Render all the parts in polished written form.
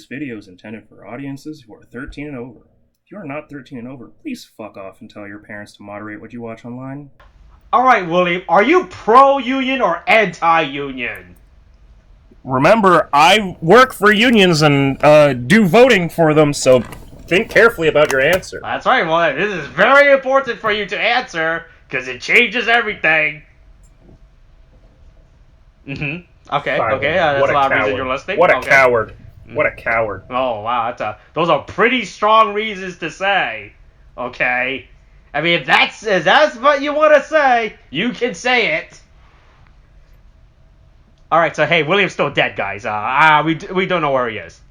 This video is intended for audiences who are 13 and over. If you are not 13 and over, please fuck off and tell your parents to moderate what you watch online. Alright, William, are you pro-union or anti-union? Remember, I work for unions and do voting for them, so think carefully about your answer. That's right, well, this is very important for you to answer, because it changes everything. Okay, Fine, that's a lot of reasons you're listening. What a coward. What a coward. Oh, wow, those are pretty strong reasons to say. Okay? I mean, if that's what you want to say, you can say it. Alright, so hey, William's still dead, guys. We don't know where he is.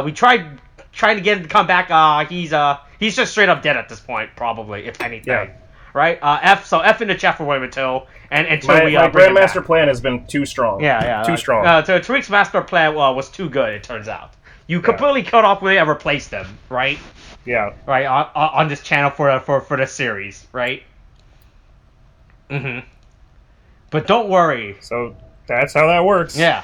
We trying to get him to come back. He's just straight up dead at this point, probably, if anything. Yeah. Right? F in the chat for William until we my bring him back. grandmaster plan has been too strong. Yeah. Too strong. So Tariq's master plan was too good, it turns out. You completely cut off William and replaced him, right? Yeah. Right, on this channel for the series, right? But don't worry. So that's how that works. Yeah.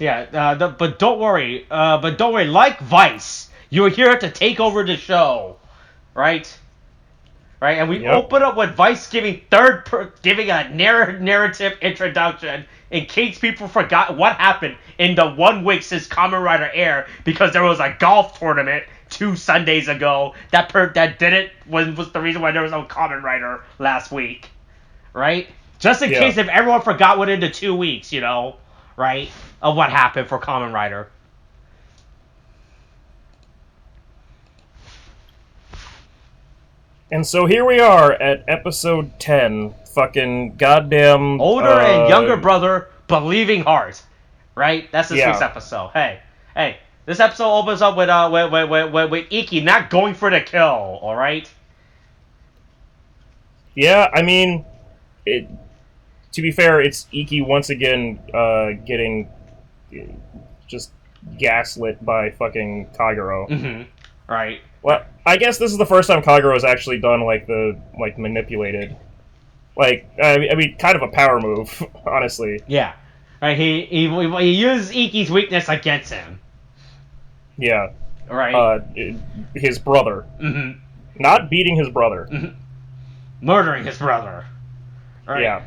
But don't worry. Like Vice, you're here to take over the show, right? Right, and we open up with Vice giving a narrative introduction in case people forgot what happened in the 1 week since Kamen Rider aired, because there was a golf tournament 2 Sundays ago that was the reason why there was no Kamen Rider last week, right? Just in case if everyone forgot within the 2 weeks, right, of what happened for Kamen Rider. And so here we are at episode 10. Fucking goddamn... Older and younger brother, believing heart. Right? That's this week's episode. Hey. This episode opens up with Iki not going for the kill, alright? Yeah, I mean... to be fair, it's Iki once again getting just gaslit by fucking Kagero. Right. Well, I guess this is the first time Kagero has actually done, manipulated. I mean, kind of a power move, honestly. Yeah. Right, he used Iki's weakness against him. Yeah. Right. His brother. Not beating his brother. Murdering his brother. Right?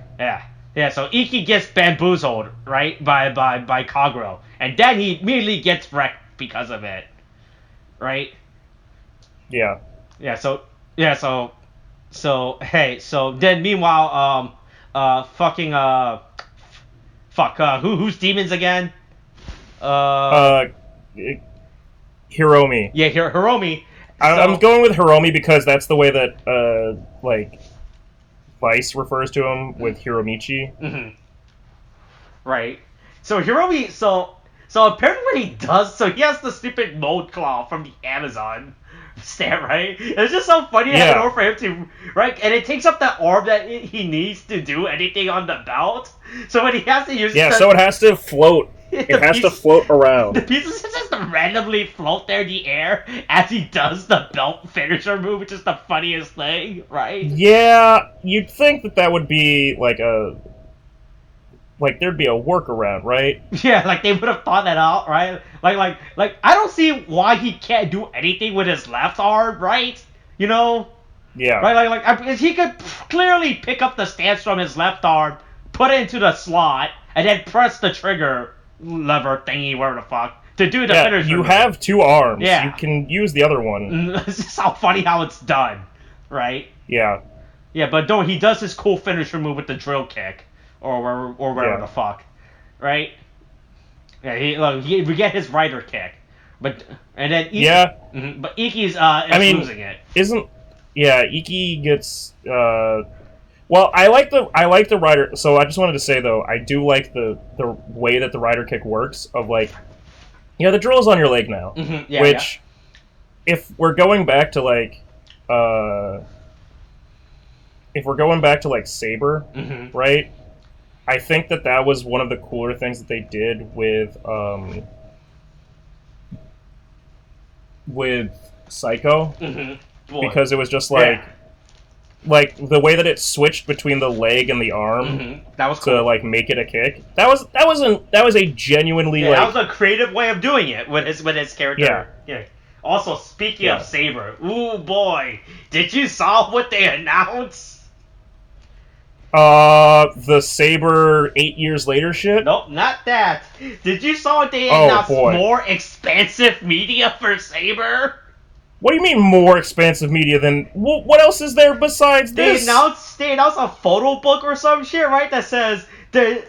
Yeah, so Iki gets bamboozled, right, by Kagero. And then he immediately gets wrecked because of it. Right? Yeah. So then meanwhile, who's demons again? Hiromi. Yeah, Hiromi. I'm going with Hiromi because that's the way that, Vice refers to him with Hiromichi. Right. So Hiromi, so apparently what he does, so he has the stupid mold claw from the Amazon stand, right? It's just so funny to have it over for him to, right? And it takes up that orb that he needs to do anything on the belt. So when he has to use so it has to float. It has to float around. The pieces just randomly float there in the air as he does the belt finisher move, which is the funniest thing, right? Yeah, you'd think that would be there'd be a workaround, right? Yeah, they would have thought that out, right? Like I don't see why he can't do anything with his left arm, right? Yeah. Right, he could clearly pick up the stance from his left arm, put it into the slot, and then press the trigger lever thingy, whatever the fuck, to do the finisher. You have 2 arms. Yeah. You can use the other one. It's just how funny how it's done, right? Yeah. Yeah, but he does his cool finisher move with the drill kick. Or whatever the fuck, right? Yeah, we get his rider kick, but Iki, but Iki's losing it. Iki gets well, I like the rider. So I just wanted to say though, I do like the way that the rider kick works. Of the drill's on your leg now, which if we're going back to Saber, right? I think that was one of the cooler things that they did with Psycho, because it was just like the way that it switched between the leg and the arm that was cool. to like make it a kick. That was a genuinely like that was a creative way of doing it with his character. Yeah. Also, speaking of Saber, ooh boy, did you saw what they announced? The Saber 8 years later shit? Nope, not that. Did you saw what they announced? More expansive media for Saber? What do you mean more expansive media than... What else is there besides this? They announced a photo book or some shit, right? That says the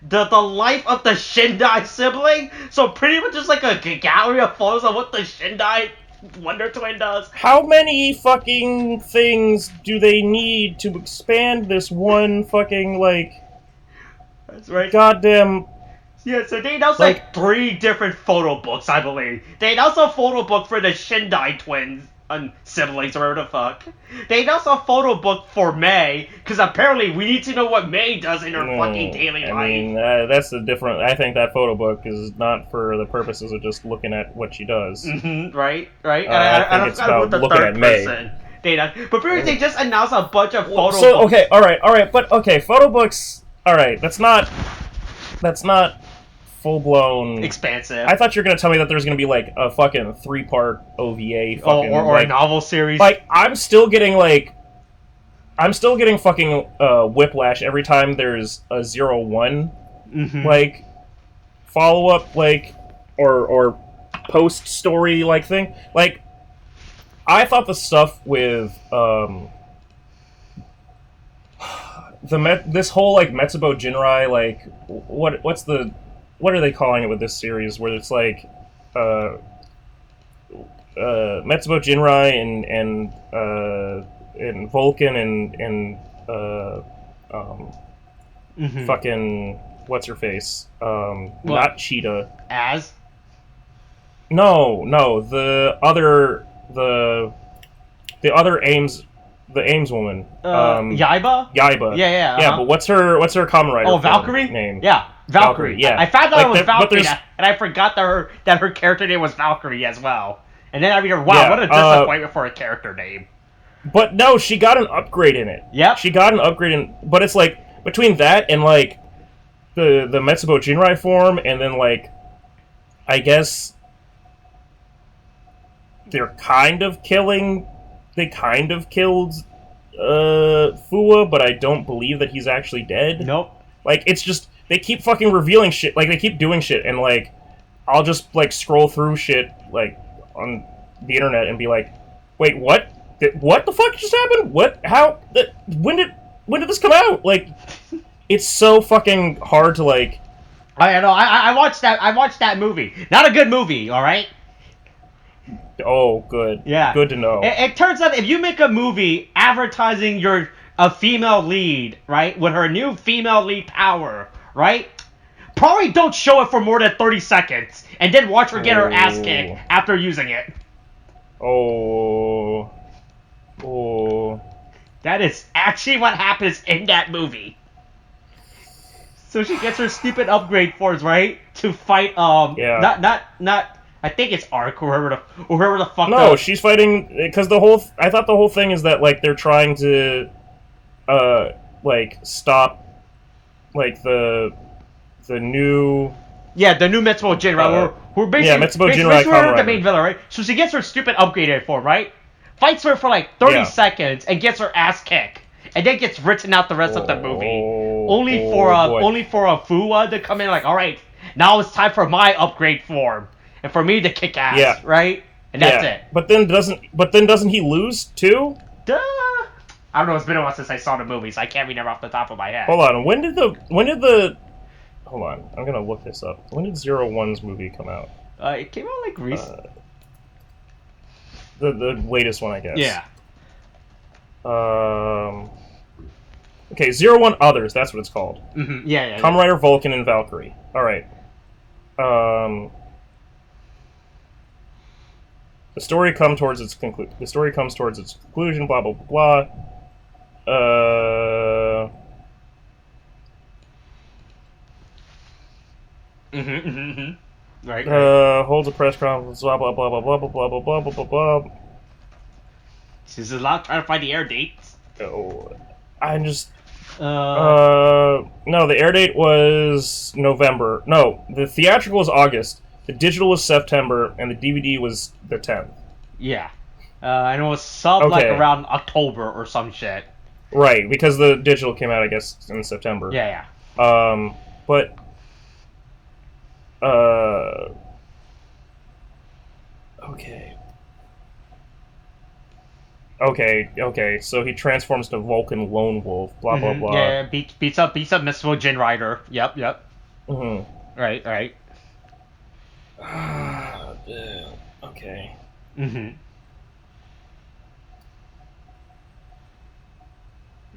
life of the Shindai sibling. So pretty much just like a gallery of photos of what the Shindai Wonder Twin does. How many fucking things do they need to expand this one fucking, like... That's right. Goddamn... Yeah, so they announced like 3 different photo books, I believe. They announced a photo book for the Shindai twins siblings, or whatever the fuck. They announced a photo book for May, because apparently we need to know what May does in her fucking daily life. I mean, that's a different... I think that photo book is not for the purposes of just looking at what she does. Right. I think it's about looking at May. But pretty they just announced a bunch of photo books. Okay, alright, but okay, photo books... Alright, that's not full-blown... expansive. I thought you were going to tell me that there's going to be, like, a fucking 3-part OVA fucking... or a novel series. Like, I'm still getting fucking whiplash every time there's a 0-1, like, follow-up, like, or post-story, like, thing. Like, I thought the stuff with, this whole, like, Metsubo Jinrai, like, what are they calling it with this series? Where it's like, Metsubo Jinrai and Vulcan and fucking what's her face? Not Cheetah. No, the other Ames. The Ames woman. Yaiba? Yaiba. Yeah. Yeah, but what's her Kamen Rider Valkyrie? name? Yeah, Valkyrie. Yeah. I found out it was Valkyrie, and I forgot that her character name was Valkyrie as well. And then I mean, wow, what a disappointment for a character name. But no, she got an upgrade in it. Yep. She got an upgrade in... But it's like, between that and like, the Metsubo Jinrai form, and then like, I guess... They kind of killed Fuwa, but I don't believe that he's actually dead. Nope. Like, it's just, they keep fucking revealing shit, like, they keep doing shit, and like, I'll just, like, scroll through shit, like, on the internet and be like, wait, what? What the fuck just happened? What? How? When did this come out? Like, it's so fucking hard to, like... I know, I watched that movie. Not a good movie, alright? Oh, good. Yeah. Good to know. It turns out if you make a movie advertising a female lead, right, with her new female lead power, right, probably don't show it for more than 30 seconds, and then watch her get her ass kicked after using it. Oh. That is actually what happens in that movie. So she gets her stupid upgrade forms, right, to fight, not I think it's Arc, whoever the fuck. No, she's fighting because I thought the whole thing is that like they're trying to, like stop, like the new. Yeah, the new Metsubo Jinrai. We're basically Metsubo Jinrai Kamen Rider. The main villain, right? So she gets her stupid upgraded form, right? Fights her for like 30 seconds and gets her ass kicked, and then gets written out the rest of the movie. Only for a Fuwa to come in like, all right, now it's time for my upgrade form. And for me to kick ass, right? And that's it. But then doesn't he lose too? Duh. I don't know. It's been a while since I saw the movie, so I can't remember off the top of my head. Hold on. When did the? Hold on. I'm gonna look this up. When did 01's movie come out? It came out like recently. The latest one, I guess. Yeah. Okay, 01 Others. That's what it's called. Mm-hmm. Yeah. Kamen Rider, Vulcan, and Valkyrie. All right. The story comes towards its conclusion. Blah blah blah. Right. Holds a press conference. Blah blah blah. This is a lot trying to find the air dates. Oh, I'm just. Uh, No, the air date was November. No, the theatrical was August. The digital was September, and the DVD was the 10th. yeah. And it was sub like Okay. around October or some shit. Right, because the digital came out, I guess, in September. Yeah, But okay. Okay, so he transforms to Vulcan Lone Wolf, blah, blah, blah. Yeah, beats up Mystical Jin Rider. Yep. Mm-hmm. Right. Okay.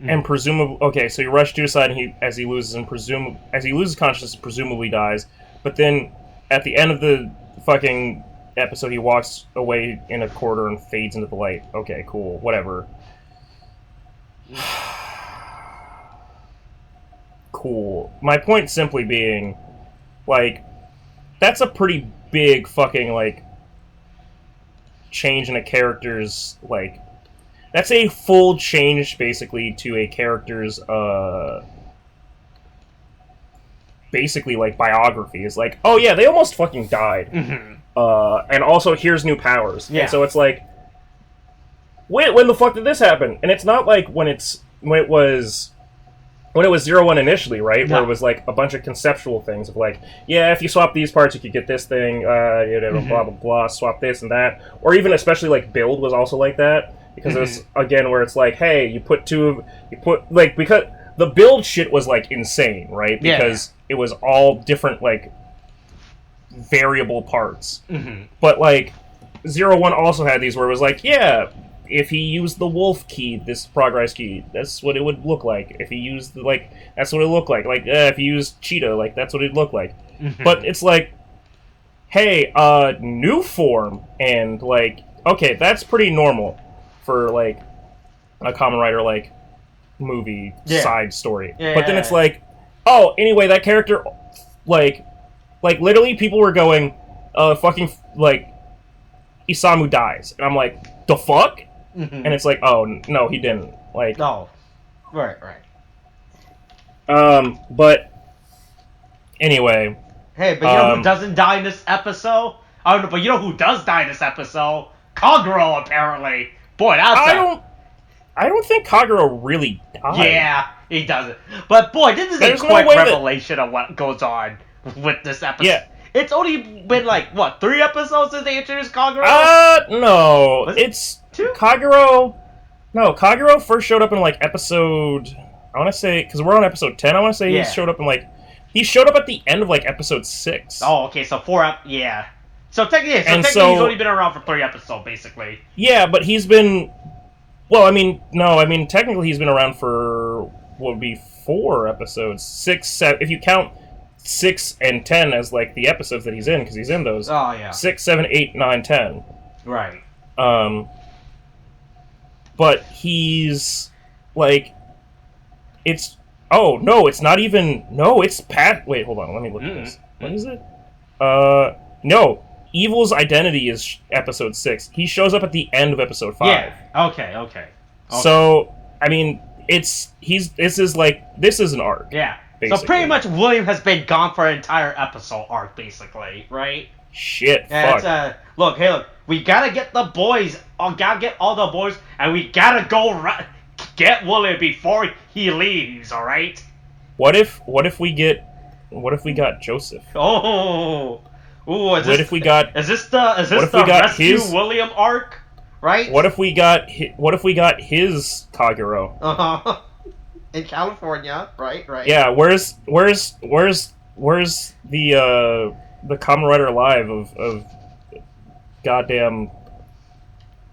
And presumably, okay, so he rushed to his side, and as he loses consciousness, presumably dies. But then, at the end of the fucking episode, he walks away in a corridor and fades into the light. Okay, cool, whatever. Cool. My point simply being, like, that's a pretty big fucking, like, change in a character's, like, that's a full change, basically, to a character's, basically, like, biography. Is like, oh yeah, they almost fucking died. And also, here's new powers. Yeah. And so it's like, wait, when the fuck did this happen? And it's not like when it was 0-1 initially, right? No. Where it was like a bunch of conceptual things of like, yeah, if you swap these parts, you could get this thing, blah, blah, blah, swap this and that. Or even especially like Build was also like that. Because it was, again, where it's like, hey, because the Build shit was like insane, right? Because it was all different, like, variable parts. But like, 0-1 also had these where it was like, yeah, if he used the wolf key, this progress key, that's what it would look like. If he used the, like, that's what it looked like. Like, if he used cheetah, like, that's what it'd look like. But it's like, hey, new form, and like, okay, that's pretty normal for like a Kamen Rider like movie side story. But then it's like, oh, anyway, that character, like literally people were going, fucking, like, Isamu dies. And I'm like, the fuck? And it's like, oh, no, he didn't. Like, no. Right. But, anyway. Hey, but you know who doesn't die in this episode? I don't know, but you know who does die in this episode? Kaguro, apparently. Boy, that's I don't think Kaguro really died. Yeah, he doesn't. But boy, this is a quick revelation of what goes on with this episode. Yeah. It's only been like, what, 3 episodes since they introduced Kaguro? No. It's 2? Kaguro. No, Kaguro first showed up in like episode, I want to say, because we're on episode 10, I want to say he showed up in like, he showed up at the end of like episode 6. Oh, okay, so 4 yeah. So technically he's only been around for 3 episodes, basically. Yeah, but he's been, technically he's been around for, what would be 4 episodes. 6, 7, if you count 6 and 10 as, like, the episodes that he's in, because he's in those. Oh, yeah. 6, 7, 8, 9, 10. Right. But he's, like, it's, oh, no, it's not even, no, it's wait, hold on, let me look at this. What is it? No. Evil's identity is episode 6. He shows up at the end of episode 5. Yeah. Okay. So, I mean, this is an arc. Yeah. Basically. So pretty much William has been gone for an entire episode arc, basically, right? Shit, and fuck. Look, we gotta get the boys, gotta get all the boys, and we gotta go get William before he leaves, alright? What if we got Joseph? Oh. Ooh, is this the Rescue William arc, right? What if we got his Kaguro? In California, right? Yeah, where's the Kamen Rider Live of goddamn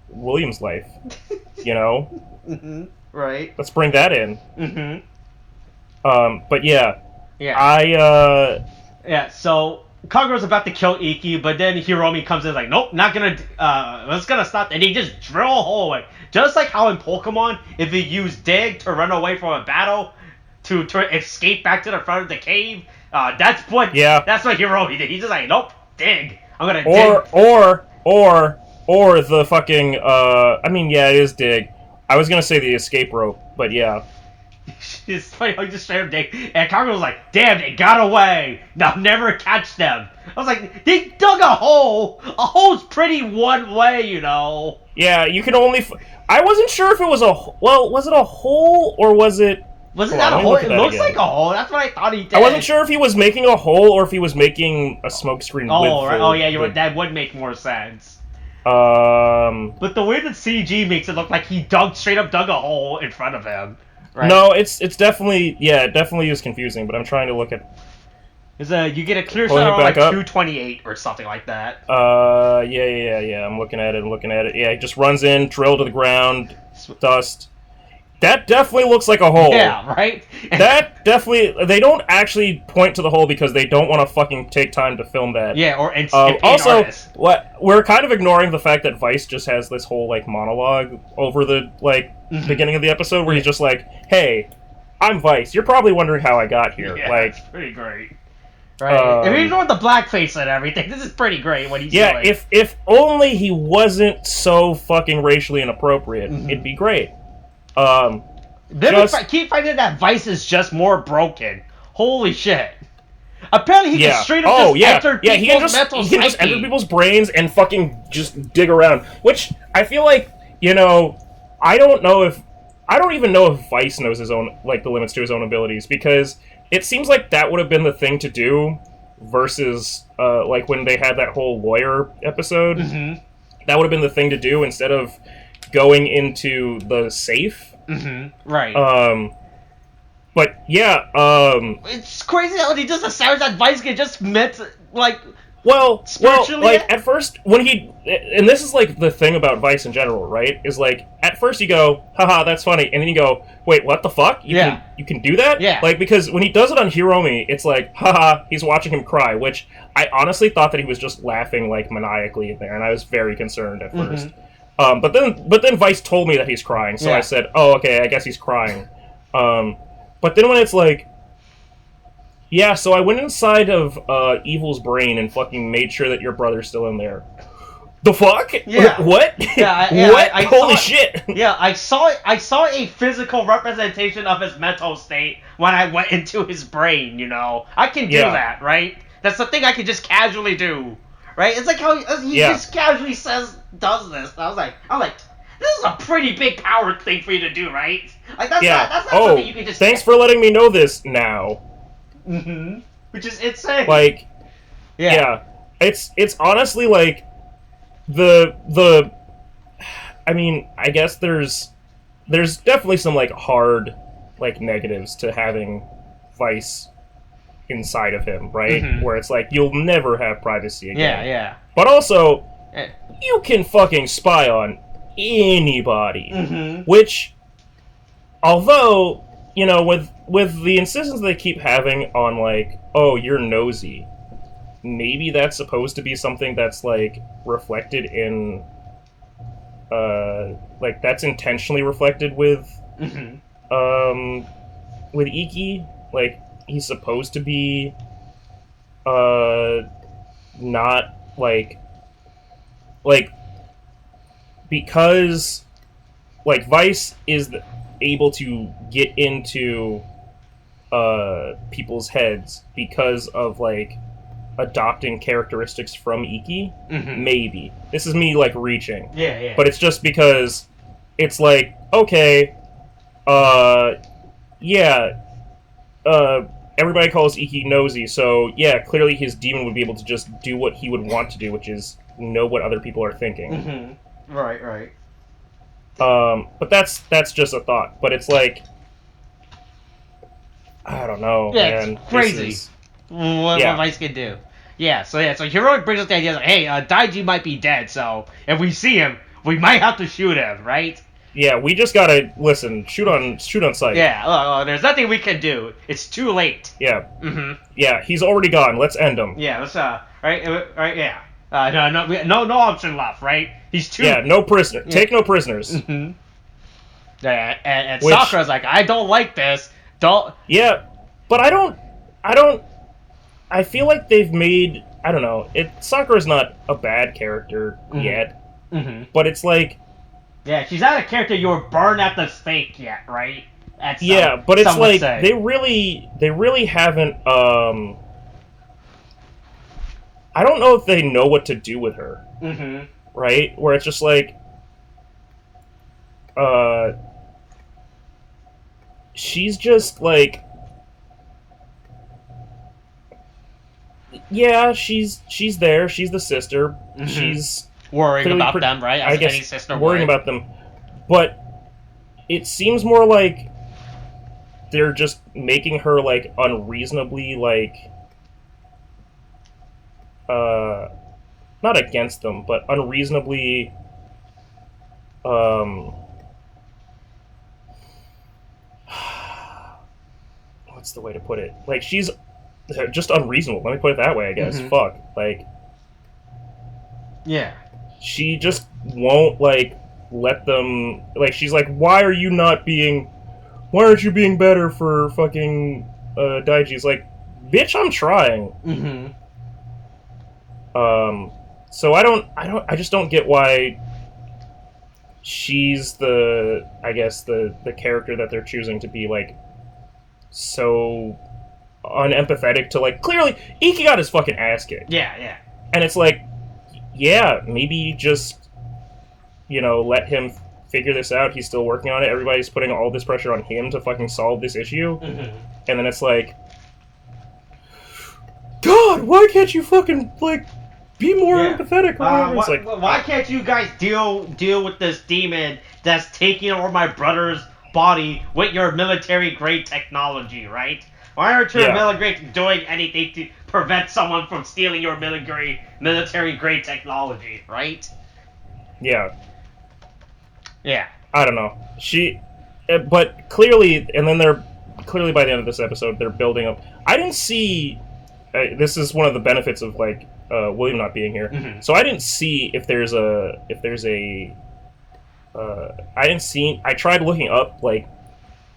William's life? You know? Right. Let's bring that in. But yeah. Yeah, so Kaguro's about to kill Iki, but then Hiromi comes in like, nope, not gonna, let's gonna stop, and he just drill a hole away. Just like how in Pokemon, if you use Dig to run away from a battle, to escape back to the front of the cave, that's what Hiromi did. He's just like, nope, Dig. I'm gonna dig. Or the fucking, I mean, yeah, it is Dig. I was gonna say the escape rope, but yeah. It's funny how you just straight up and Kamen was like, damn, they got away. Now never catch them. I was like, they dug a hole. A hole's pretty one way, you know. Yeah, you can only. I wasn't sure if it was a. Well, was it a hole or was it? Wasn't that a hole? It looks like a hole. That's what I thought he did. I wasn't sure if he was making a hole or if he was making a smokescreen. Oh, right. Oh, yeah, that would make more sense. But the way that CG makes it look like he straight up dug a hole in front of him. Right. No, it's definitely, yeah, it definitely is confusing, but I'm trying to look at... You get a clear shot on like 228 or something like that. Yeah, I'm looking at it, Yeah, he just runs in, drill to the ground, dust. That definitely looks like a hole. Yeah, right? That definitely... They don't actually point to the hole because they don't want to fucking take time to film that. Yeah, also, we're kind of ignoring the fact that Vice just has this whole, like, monologue over the, like, beginning of the episode where he's just like, hey, I'm Vice. You're probably wondering how I got here. Yeah, like, that's pretty great. Right. If you ignore the blackface and everything, this is pretty great what he's doing. Yeah, if only he wasn't so fucking racially inappropriate, it'd be great. Then we keep finding that Vice is just more broken. Holy shit. Apparently he can straight up enter people's mental psyche. He can just enter people's brains and fucking just dig around. Which, I feel like, you know, I don't even know if Vice knows his own, like, the limits to his own abilities, because it seems like that would have been the thing to do versus, like, when they had that whole lawyer episode. That would have been the thing to do instead of going into the safe. Right. But, yeah, it's crazy how he just assumes that Vice can just meant, like... Well, like, at first, when he... And this is, like, the thing about Vice in general, right? Is, like, at first you go, haha, that's funny, and then you go, wait, what the fuck? You can do that? Yeah. Like, because when he does it on Hiromi, it's like, haha, he's watching him cry, which I honestly thought that he was just laughing, like, maniacally there, and I was very concerned at first. But then Vice told me that he's crying, so I said, oh, okay, I guess he's crying. But then when it's like... Yeah, so I went inside of Evil's brain and fucking made sure that your brother's still in there. The fuck? Yeah. What? Yeah, what? Holy shit! Yeah, I saw a physical representation of his mental state when I went into his brain, you know? I can do that, right? That's the thing I can just casually do, right? It's like how he just casually does this. I was like, this is a pretty big power thing for you to do, right? Like, that's not something you can just... Thanks for letting me know this now. Which is insane. Like, it's honestly like the. I mean, I guess there's definitely some like hard like negatives to having Vice inside of him, right? Where it's like you'll never have privacy again. Yeah. But also, you can fucking spy on anybody, which, although. You know, with the insistence they keep having on, like, oh, you're nosy, maybe that's supposed to be something that's, like, reflected in, like, that's intentionally reflected with, with Iki. Like, he's supposed to be, not, like, because, like, Vice is able to get into people's heads because of like adopting characteristics from Iki. Maybe this is me like reaching, but it's just because it's like, okay, everybody calls Iki nosy, so yeah, clearly his demon would be able to just do what he would want to do, which is know what other people are thinking. Right. But that's just a thought. But it's like, I don't know, man. It's crazy what Vice can do. So Heroic brings up the idea like, hey, Daiji might be dead, so if we see him, we might have to shoot him, right? Yeah, we just gotta shoot on sight. Yeah, there's nothing we can do. It's too late. Yeah. Yeah, he's already gone. Let's end him. Yeah, let's right, yeah. No option left, right? He's too... Yeah, no prisoner. Take no prisoners. Yeah, and Sakura's like, I don't like this. Don't... Yeah, but I feel like they've made... I don't know. Sakura's not a bad character yet. But it's like... Yeah, she's not a character you were burned at the stake yet, right? Yeah, but it's like say. they really haven't. I don't know if they know what to do with her. Mm-hmm. Right, where it's just like, she's just like, yeah, she's there. She's the sister. Mm-hmm. She's worrying about them, right? As I guess any sister worrying would. about them, but it seems more like they're just making her like unreasonably like, not against them, but unreasonably, what's the way to put it? Like, she's just unreasonable. Let me put it that way, I guess. Mm-hmm. Fuck. Like, yeah. She just won't, like, let them... Like, she's like, why aren't you being better for fucking Daiji's like, bitch, I'm trying. Mm-hmm. So I just don't get why she's the, I guess, the character that they're choosing to be, like, so unempathetic to, like, clearly, Iki got his fucking ass kicked. Yeah, yeah. And it's like, yeah, maybe just, let him figure this out. He's still working on it. Everybody's putting all this pressure on him to fucking solve this issue. Mm-hmm. And then it's like, God, why can't you fucking, like, be more empathetic or whatever? It's like, why can't you guys deal with this demon that's taking over my brother's body with your military-grade technology, right? Why aren't your military doing anything to prevent someone from stealing your military-grade technology, right? Yeah. Yeah. I don't know. But clearly, and then clearly by the end of this episode, they're building up. I didn't see, this is one of the benefits of, like, William not being here. Mm-hmm. So I didn't see if there's a, I tried looking up, like,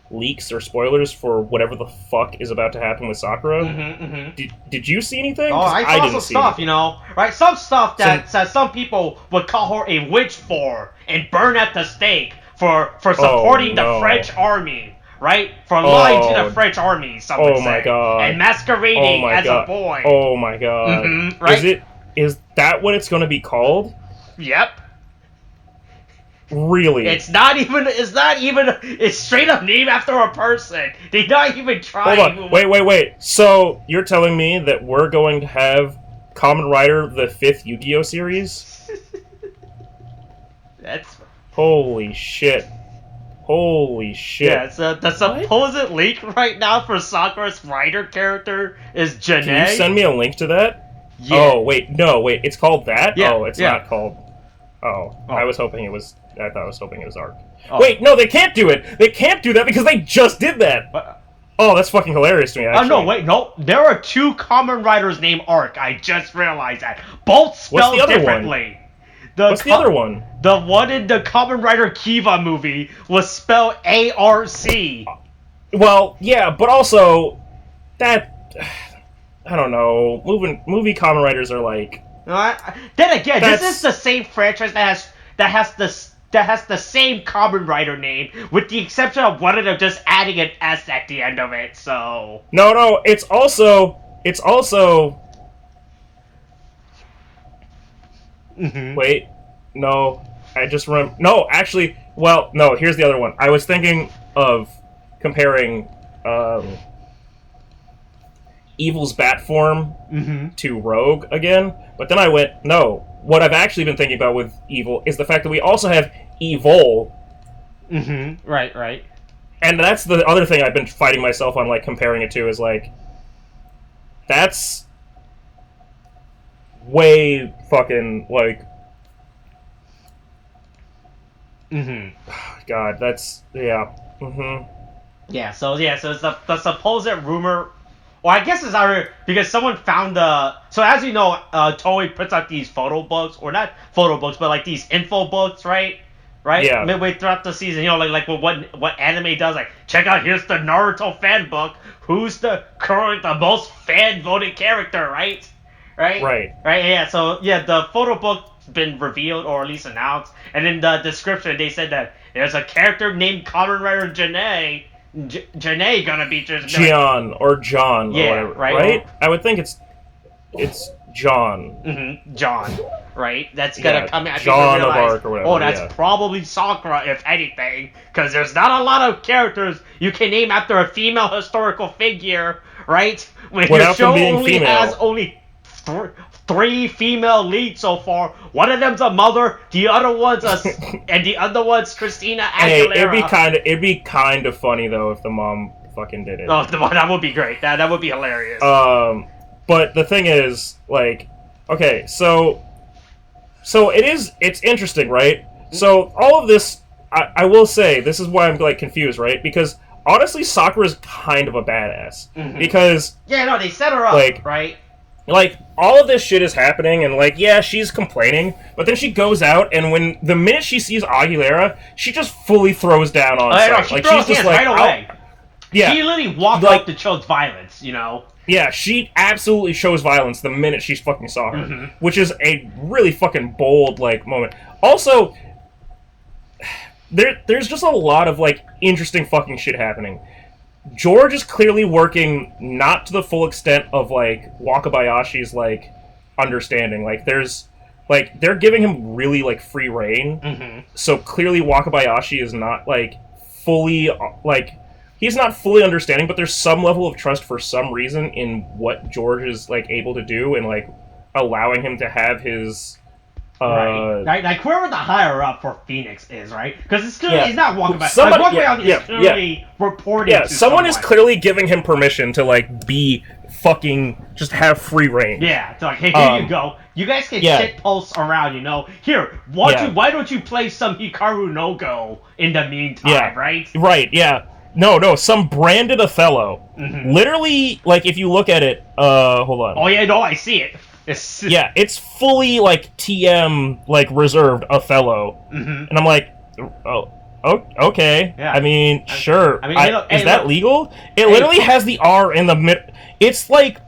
leaks or spoilers for whatever the fuck is about to happen with Sakura. Mm-hmm, mm-hmm. Did you see anything? Oh, I saw some stuff, anything. Right? Some stuff that some people would call her a witch for and burn at the stake for supporting the French army, right? For lying to the French army, some would say. My god. And masquerading as a boy. Oh my god. Mm-hmm, right? Is that what it's going to be called? Yep. Really? It's straight up named after a person. They're not even trying. Hold on. Wait. So, you're telling me that we're going to have Kamen Rider the 5th Yu-Gi-Oh! Series? That's... Holy shit. Yeah, so the supposed leak right now for Sakura's Rider character is Janae. Can you send me a link to that? Yeah. Oh, wait. No, wait. It's called that? Yeah. Oh, it's not called... Oh. I was hoping it was Arc. Oh. Wait, no, they can't do it! They can't do that because they just did that! What? Oh, that's fucking hilarious to me, actually. No. There are two Kamen Riders named Arc. I just realized that. Both spelled differently. What's the other one? The one in the Kamen Rider Kiva movie was spelled A-R-C. Well, yeah, but also, that... I don't know. Movie Kamen Riders are like... Then again, this is the same franchise that has the same Kamen Rider name, with the exception of one of them just adding an S at the end of it, so... No, it's also... Mm-hmm. Wait, no, I just remember... No, actually, well, no, here's the other one. I was thinking of comparing, Evil's bat form to Rogue again, but then I went, no, what I've actually been thinking about with Evil is the fact that we also have Evil. Mm-hmm. Right. And that's the other thing I've been fighting myself on, like, comparing it to, is, like, that's way fucking, like... God, that's... Yeah. Yeah, so it's the supposed rumor... Well, I guess it's either because someone found the... So as you know, Toei puts out these photo books, or not photo books, but like these info books, right? Yeah. Midway throughout the season, like what anime does, like, check out, here's the Naruto fan book, who's the most fan voted character, right? Right. Yeah, so yeah, the photo book been revealed or at least announced. And in the description, they said that there's a character named Kamen Rider Janae. Janae gonna be just John or John, yeah, or whatever, right? I would think it's John. John, right? That's gonna come in. I John think of Arc or whatever. Oh, that's probably Sakura, if anything, because there's not a lot of characters you can name after a female historical figure, right? When your show only has only three female leads so far. One of them's a mother, the other one's and the other one's Christina Aguilera. Hey, it'd be kind of funny though if the mom fucking did it. Oh, that would be great. That would be hilarious. But the thing is, like, okay, so it's interesting, right? So all of this, I will say, this is why I'm like confused, right? Because honestly, Sakura's kind of a badass because they set her up, like, right? Like, all of this shit is happening, and, like, yeah, she's complaining, but then she goes out, and the minute she sees Aguilera, she just fully throws down on sight. She throws hands just, like, right away. Yeah. She literally walked up to show violence, you know? Yeah, she absolutely shows violence the minute she fucking saw her, which is a really fucking bold, like, moment. Also, there's just a lot of, like, interesting fucking shit happening. George is clearly working not to the full extent of, like, Wakabayashi's, like, understanding. Like, they're giving him really, like, free reign. So clearly Wakabayashi is not, like, fully, like, he's not fully understanding, but there's some level of trust for some reason in what George is, like, able to do and, like, allowing him to have his... Right. Like whoever the higher up for Phoenix is, right? Because it's clearly he's not walking back. Wakabayashi is clearly reporting. Yeah, someone is clearly giving him permission to like be fucking just have free reign. Yeah, it's like, hey, here you go. You guys can shit posts around, you know. Here, why don't you play some Hikaru no Go in the meantime, right? Right. Yeah. No, some branded Othello. Literally, like if you look at it, hold on. Oh yeah, no, I see it. Yeah, it's fully, like, TM, like, reserved Othello. And I'm like, oh, okay. Yeah. I mean, sure. I mean, is that legal? It literally has the R in the mid... It's like...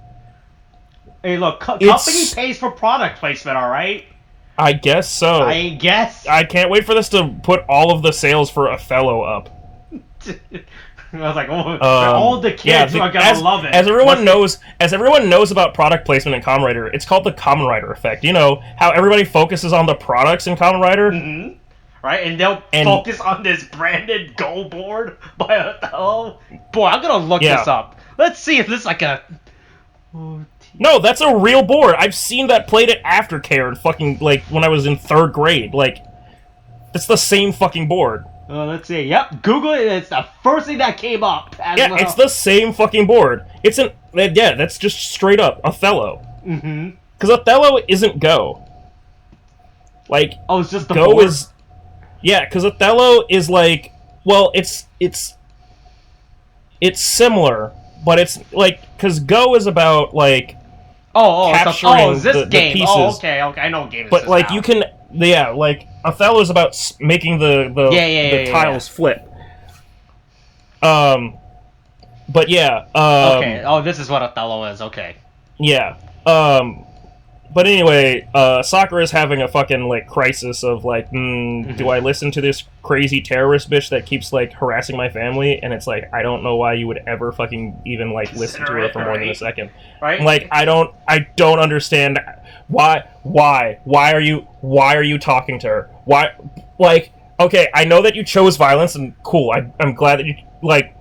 Hey, look, company pays for product placement, alright? I guess so. I guess. I can't wait for this to put all of the sales for Othello up. I was like, all the kids are gonna love it. As everyone knows about product placement in Kamen Rider, it's called the Kamen Rider effect. You know how everybody focuses on the products in Kamen Rider, right? And they'll focus on this branded Go board by Othello. Boy, I'm gonna look this up. Let's see if this is like a. No, that's a real board. I've seen that played at Aftercare and fucking like when I was in 3rd grade. Like, it's the same fucking board. Let's see. Yep, Google it. It's the first thing that came up. It's the same fucking board. That's just straight up Othello. Because Othello isn't Go. Like, it's just the Go board? because Othello is like, well, it's similar, but it's like, because Go is about like capturing is this the game? pieces. Oh, okay, I know what game but like now. You can. Yeah, like, Othello is about making the tiles flip. But yeah. Okay. Oh, this is what Othello is. Okay. Yeah. But anyway, Sakura is having a fucking, like, crisis of, like, do I listen to this crazy terrorist bitch that keeps, like, harassing my family? And it's like, I don't know why you would ever fucking even, like, listen to her for more than a second. Right? Like, I don't understand why are you talking to her? Why, like, okay, I know that you chose violence, and cool, I'm glad that you, like,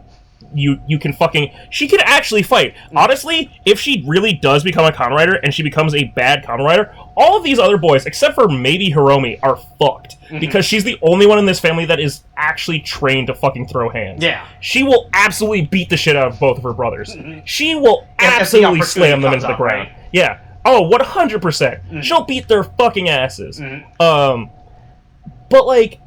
you can fucking... She can actually fight. Honestly, if she really does become a Kamen Rider, and she becomes a bad Kamen Rider, all of these other boys, except for maybe Hiromi, are fucked. Because she's the only one in this family that is actually trained to fucking throw hands. Yeah. She will absolutely beat the shit out of both of her brothers. She will absolutely slam them into the ground. Right? Yeah. Oh, 100%. She'll beat their fucking asses. But, like...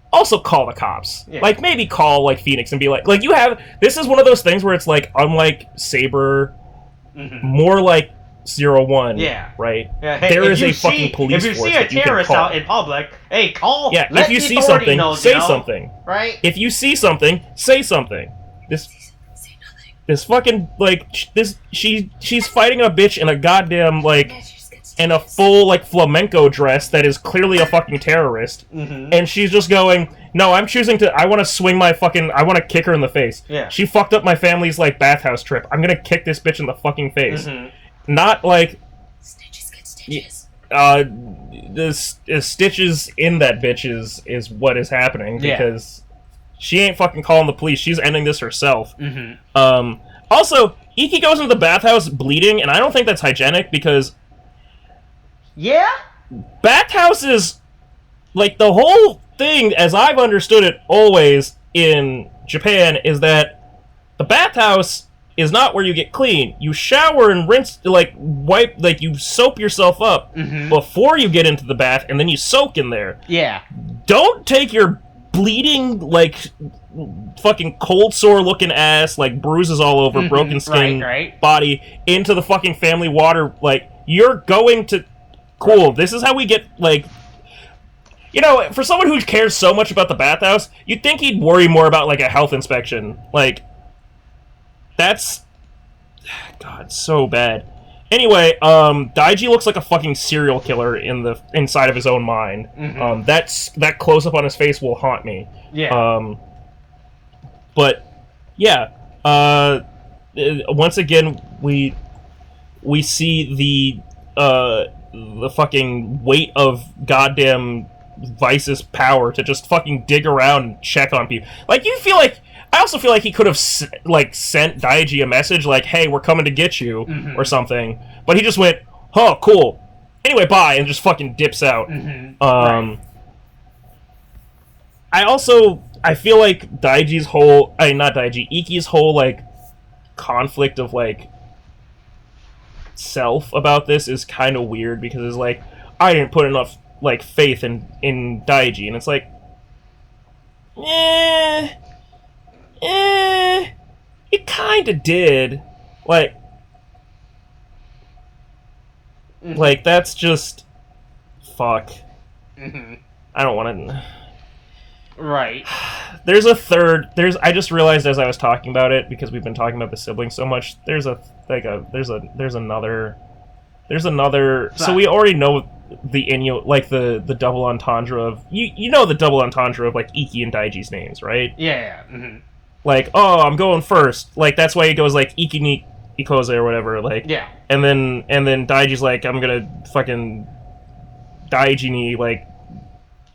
Also call the cops. Yeah. Like, maybe call, like, Phoenix and be like, you have... This is one of those things where it's, like, unlike Saber, more like 01, right? Yeah, hey, there is a fucking police force. If you see a terrorist out in public, hey, call... Yeah, if you see something, say something. Right? If you see something, say something. This fucking, like, she's fighting a bitch in a goddamn, like... in a full, like, flamenco dress that is clearly a fucking terrorist. And she's just going, no, I'm choosing to... I want to swing my fucking... I want to kick her in the face. Yeah. She fucked up my family's, like, bathhouse trip. I'm gonna kick this bitch in the fucking face. Not, like... Stitches get stitches. The stitches in that bitch is what is happening, because she ain't fucking calling the police. She's ending this herself. Also, Iki goes into the bathhouse bleeding, and I don't think that's hygienic, because... Yeah? Bathhouses, like, the whole thing, as I've understood it always in Japan, is that the bathhouse is not where you get clean. You shower and rinse, like, wipe, like, you soap yourself up before you get into the bath, and then you soak in there. Yeah. Don't take your bleeding, like, fucking cold sore looking ass, like, bruises all over, broken skin, body, into the fucking family water. Like, you're going to... Cool, this is how we get, like... You know, for someone who cares so much about the bathhouse, you'd think he'd worry more about, like, a health inspection. Like, that's... God, so bad. Anyway, Daiji looks like a fucking serial killer inside of his own mind. That close-up on his face will haunt me. Yeah. But, yeah. Once again, we see the fucking weight of goddamn Vice's power to just fucking dig around and check on people. Like, I also feel like he could have, like, sent Daiji a message, like, hey, we're coming to get you, or something. But he just went, oh, cool. Anyway, bye, and just fucking dips out. I feel like Daiji's whole, not Daiji, Iki's whole, like, conflict of, like, self about this is kind of weird, because it's like, I didn't put enough, like, faith in Daiji, and it's like, you kind of did. Like, that's just, fuck. I don't want to... Right. There's a third. I just realized as I was talking about it, because we've been talking about the siblings so much. There's another. So we already know the double entendre of you know the double entendre of, like, Iki and Daiji's names, right? Yeah. Like, oh, I'm going first. Like, that's why he goes, like, Iki ni Ikoze or whatever. Like, yeah. And then Daiji's like, I'm gonna fucking Daiji ni, like,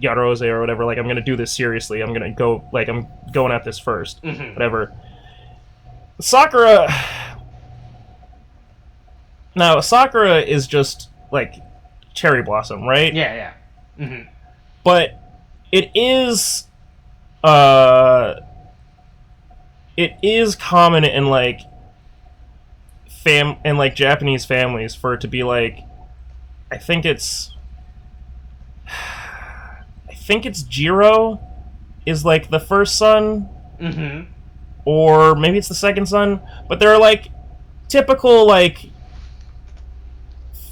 Yarose or whatever, like, I'm gonna do this seriously, I'm gonna go, like, I'm going at this first, whatever. Sakura... Now, Sakura is just, like, cherry blossom, right? Yeah. But it is common in, like, Japanese families for it to be, like, I think it's Jiro is, like, the first son. Or maybe it's the second son. But there are, like, typical, like,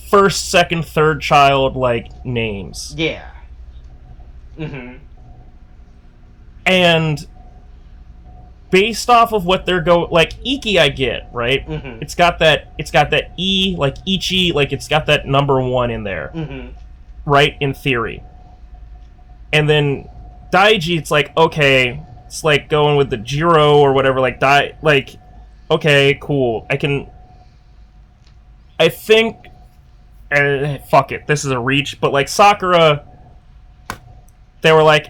first, second, third child, like, names. Yeah. And based off of what they're like, Iki I get, right? It's got that E, like, Ichi, like, it's got that number 1 in there. Right? In theory. And then Daiji, it's like, okay, it's like going with the Jiro or whatever, like, okay, cool. I think, fuck it, this is a reach, but, like, Sakura, they were like,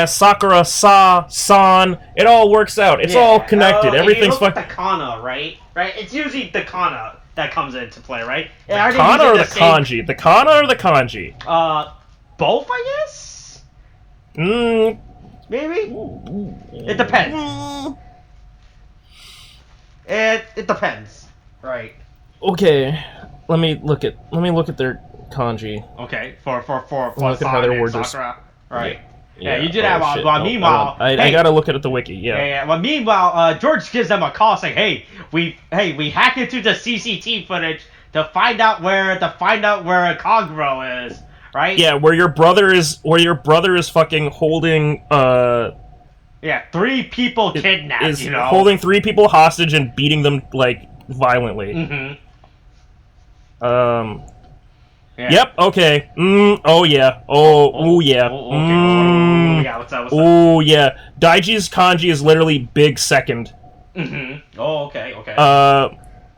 Sakura, San, it all works out. It's all connected. Everything's fucking... the kana, right? Right? It's usually the kana that comes into play, right? The kana or the kanji? The kana or the kanji? Both, I guess? Maybe? It depends. It depends. Right. Okay. Let me look at their kanji. Okay. For look at how their words Sakura. Right. Yeah, you did have meanwhile, I gotta look at the wiki. Yeah. Well, meanwhile, George gives them a call saying, "Hey, we hacked into the CCTV footage to find out where Kaguro is." Right? Yeah, where your brother is fucking holding 3 people kidnapped, holding 3 people hostage and beating them, like, violently. Yeah. Yep. Okay. Oh yeah. Oh yeah. Okay. Yeah. What's that? Oh yeah. Daiji's kanji is literally big second. Mm-hmm. Oh, okay. Okay.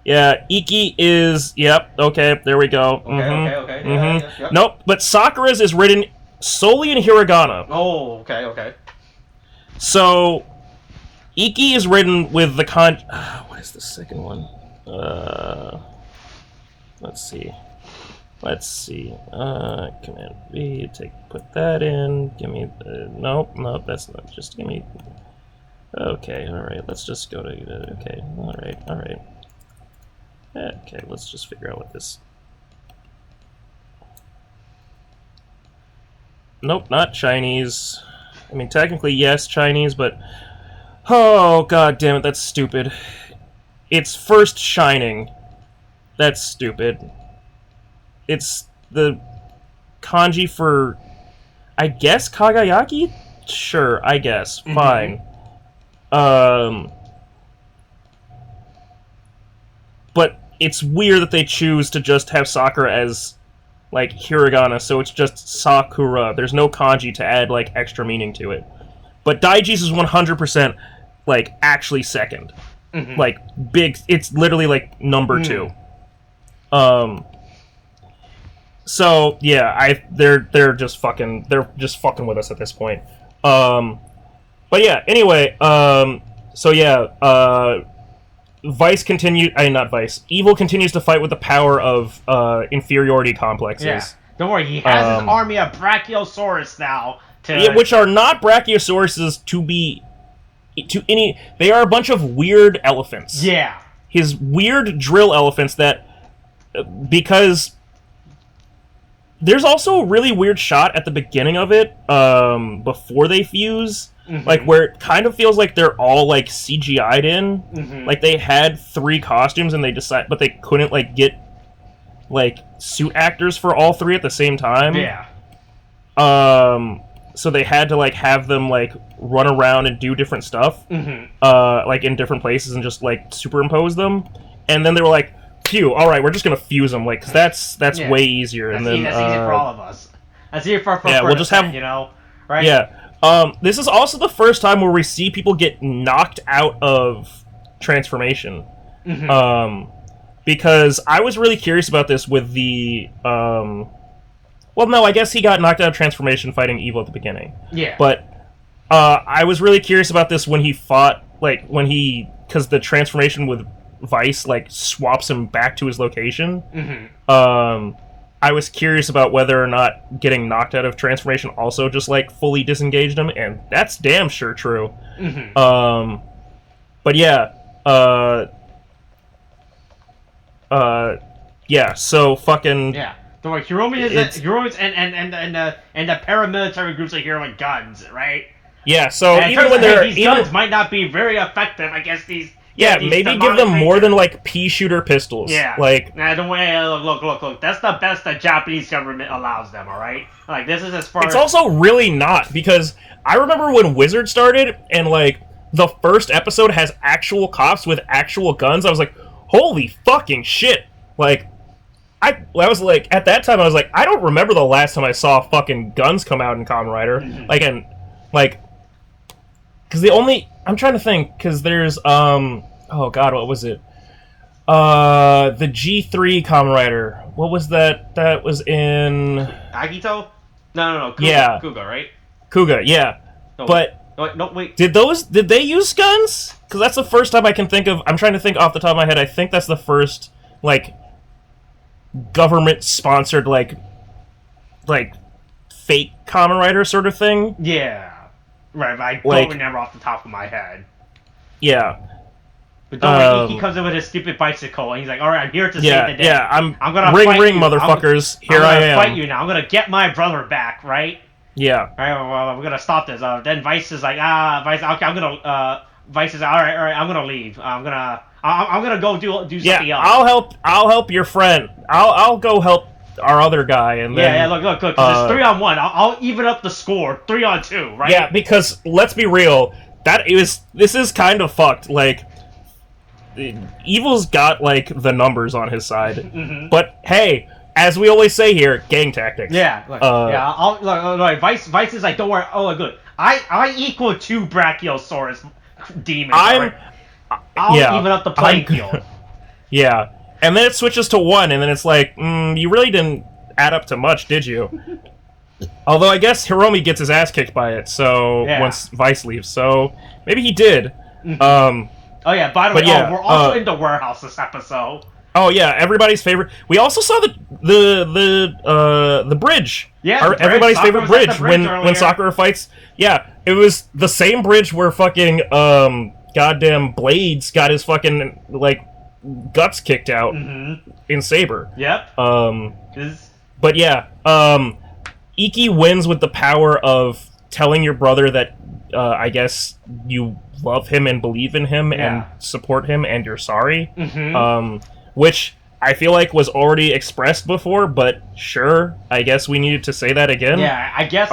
Yeah. Iki is. Yep. Okay. There we go. Okay. Yeah. Nope. But Sakura's is written solely in hiragana. Oh. Okay. So, Iki is written with the kanji. What is the second one? Let's see. Command V. Put that in. Give me. Nope. That's not. Just give me. Okay. All right. Let's just go to. Okay. All right. Okay. Let's just figure out what this. Nope. Not Chinese. I mean, technically, yes, Chinese, but... Oh, god damn it, that's stupid. It's first shining. That's stupid. It's the kanji for... I guess Kagayaki? Sure, I guess. Fine. But it's weird that they choose to just have Sakura as... like hiragana, so it's just Sakura. There's no kanji to add like extra meaning to it. But Daiji's is 100% like actually second. Like big. It's literally like number 2. So yeah, they're just fucking with us at this point. But yeah. Anyway. So yeah. Vice continued. Not Vice. Evil continues to fight with the power of inferiority complexes. Yeah. Don't worry, he has his army of Brachiosaurus now. Which are not Brachiosauruses to any. They are a bunch of weird elephants. Yeah. His weird drill elephants that because there's also a really weird shot at the beginning of it before they fuse. Like, where it kind of feels like they're all, like, CGI'd in. Like, they had 3 costumes, and but they couldn't, like, get, like, suit actors for all 3 at the same time. Yeah. So they had to, like, have them, like, run around and do different stuff. Like, in different places and just, like, superimpose them. And then they were like, phew, alright, we're just gonna fuse them, like, 'cause that's way easier. That's and then, that's easy for all of us. That's easy for we'll just have, you know? Right? Yeah. This is also the first time where we see people get knocked out of transformation. Because I was really curious about this with the, well, no, I guess he got knocked out of transformation fighting Evil at the beginning. Yeah. But, I was really curious about this when he fought, like, because the transformation with Vice, like, swaps him back to his location. I was curious about whether or not getting knocked out of transformation also just, like, fully disengaged him, and that's damn sure true. But yeah, yeah, so fucking... Yeah. Don't worry, Hiromi and the paramilitary groups are here with guns, right? Yeah, so and even when they're... these guns might not be very effective against these... Yeah, maybe give them more than, like, pea-shooter pistols. Yeah. Like... Nah, don't worry, look. That's the best the Japanese government allows them, alright? Like, this is as far It's also really not, because I remember when Wizard started, and, like, the first episode has actual cops with actual guns, I was like, holy fucking shit! Like, I was like, at that time, I was like, I don't remember the last time I saw fucking guns come out in Kamen Rider. Like, and, like... Because the only... I'm trying to think, because there's, oh god, what was it? The G3 Kamen Rider. What was that? That was in... Agito? No. Kuga, yeah. Kuga, right? Kuga, yeah. No, but... wait. Did they use guns? Because that's the first time I can think of... I'm trying to think off the top of my head. I think that's the first, like, government-sponsored, like, fake Kamen Rider sort of thing. Yeah. Right, but I don't remember off the top of my head. Yeah. But don't worry, he comes in with his stupid bicycle, and he's like, alright, I'm here to save the day. Yeah, I'm gonna ring, fight you. motherfuckers. Here I am. I'm gonna fight you now. I'm gonna get my brother back, right? Yeah. Alright, well, we're gonna stop this. Then Vice is like, Vice, okay, I'm gonna, Vice is like, alright, I'm gonna leave. I'm gonna go do something else. I'll help your friend. I'll go help our other guy, and then... Yeah, look, because it's 3-on-1. I'll even up the score, 3-on-2, right? Yeah, because, let's be real, this is kind of fucked, like, Evil's got, like, the numbers on his side, but, hey, as we always say here, gang tactics. Yeah, Vice is like, don't worry. Oh, good. I equal 2 Brachiosaurus demons. I'll even up the playing field. Yeah, and then it switches to 1, and then it's like, you really didn't add up to much, did you? Although I guess Hiromi gets his ass kicked by it, so once Vice leaves, so maybe he did. Oh yeah, by the way, we're also in the warehouse this episode. Oh yeah, everybody's favorite. We also saw the bridge. Yeah, everybody's favorite bridge when Sakura fights. Yeah, it was the same bridge where fucking goddamn Blades got his fucking like guts kicked out in Saber. Yep. But yeah, Iki wins with the power of telling your brother that I guess you love him and believe in him and support him and you're sorry. Which I feel like was already expressed before, but sure, I guess we needed to say that again. Yeah, I guess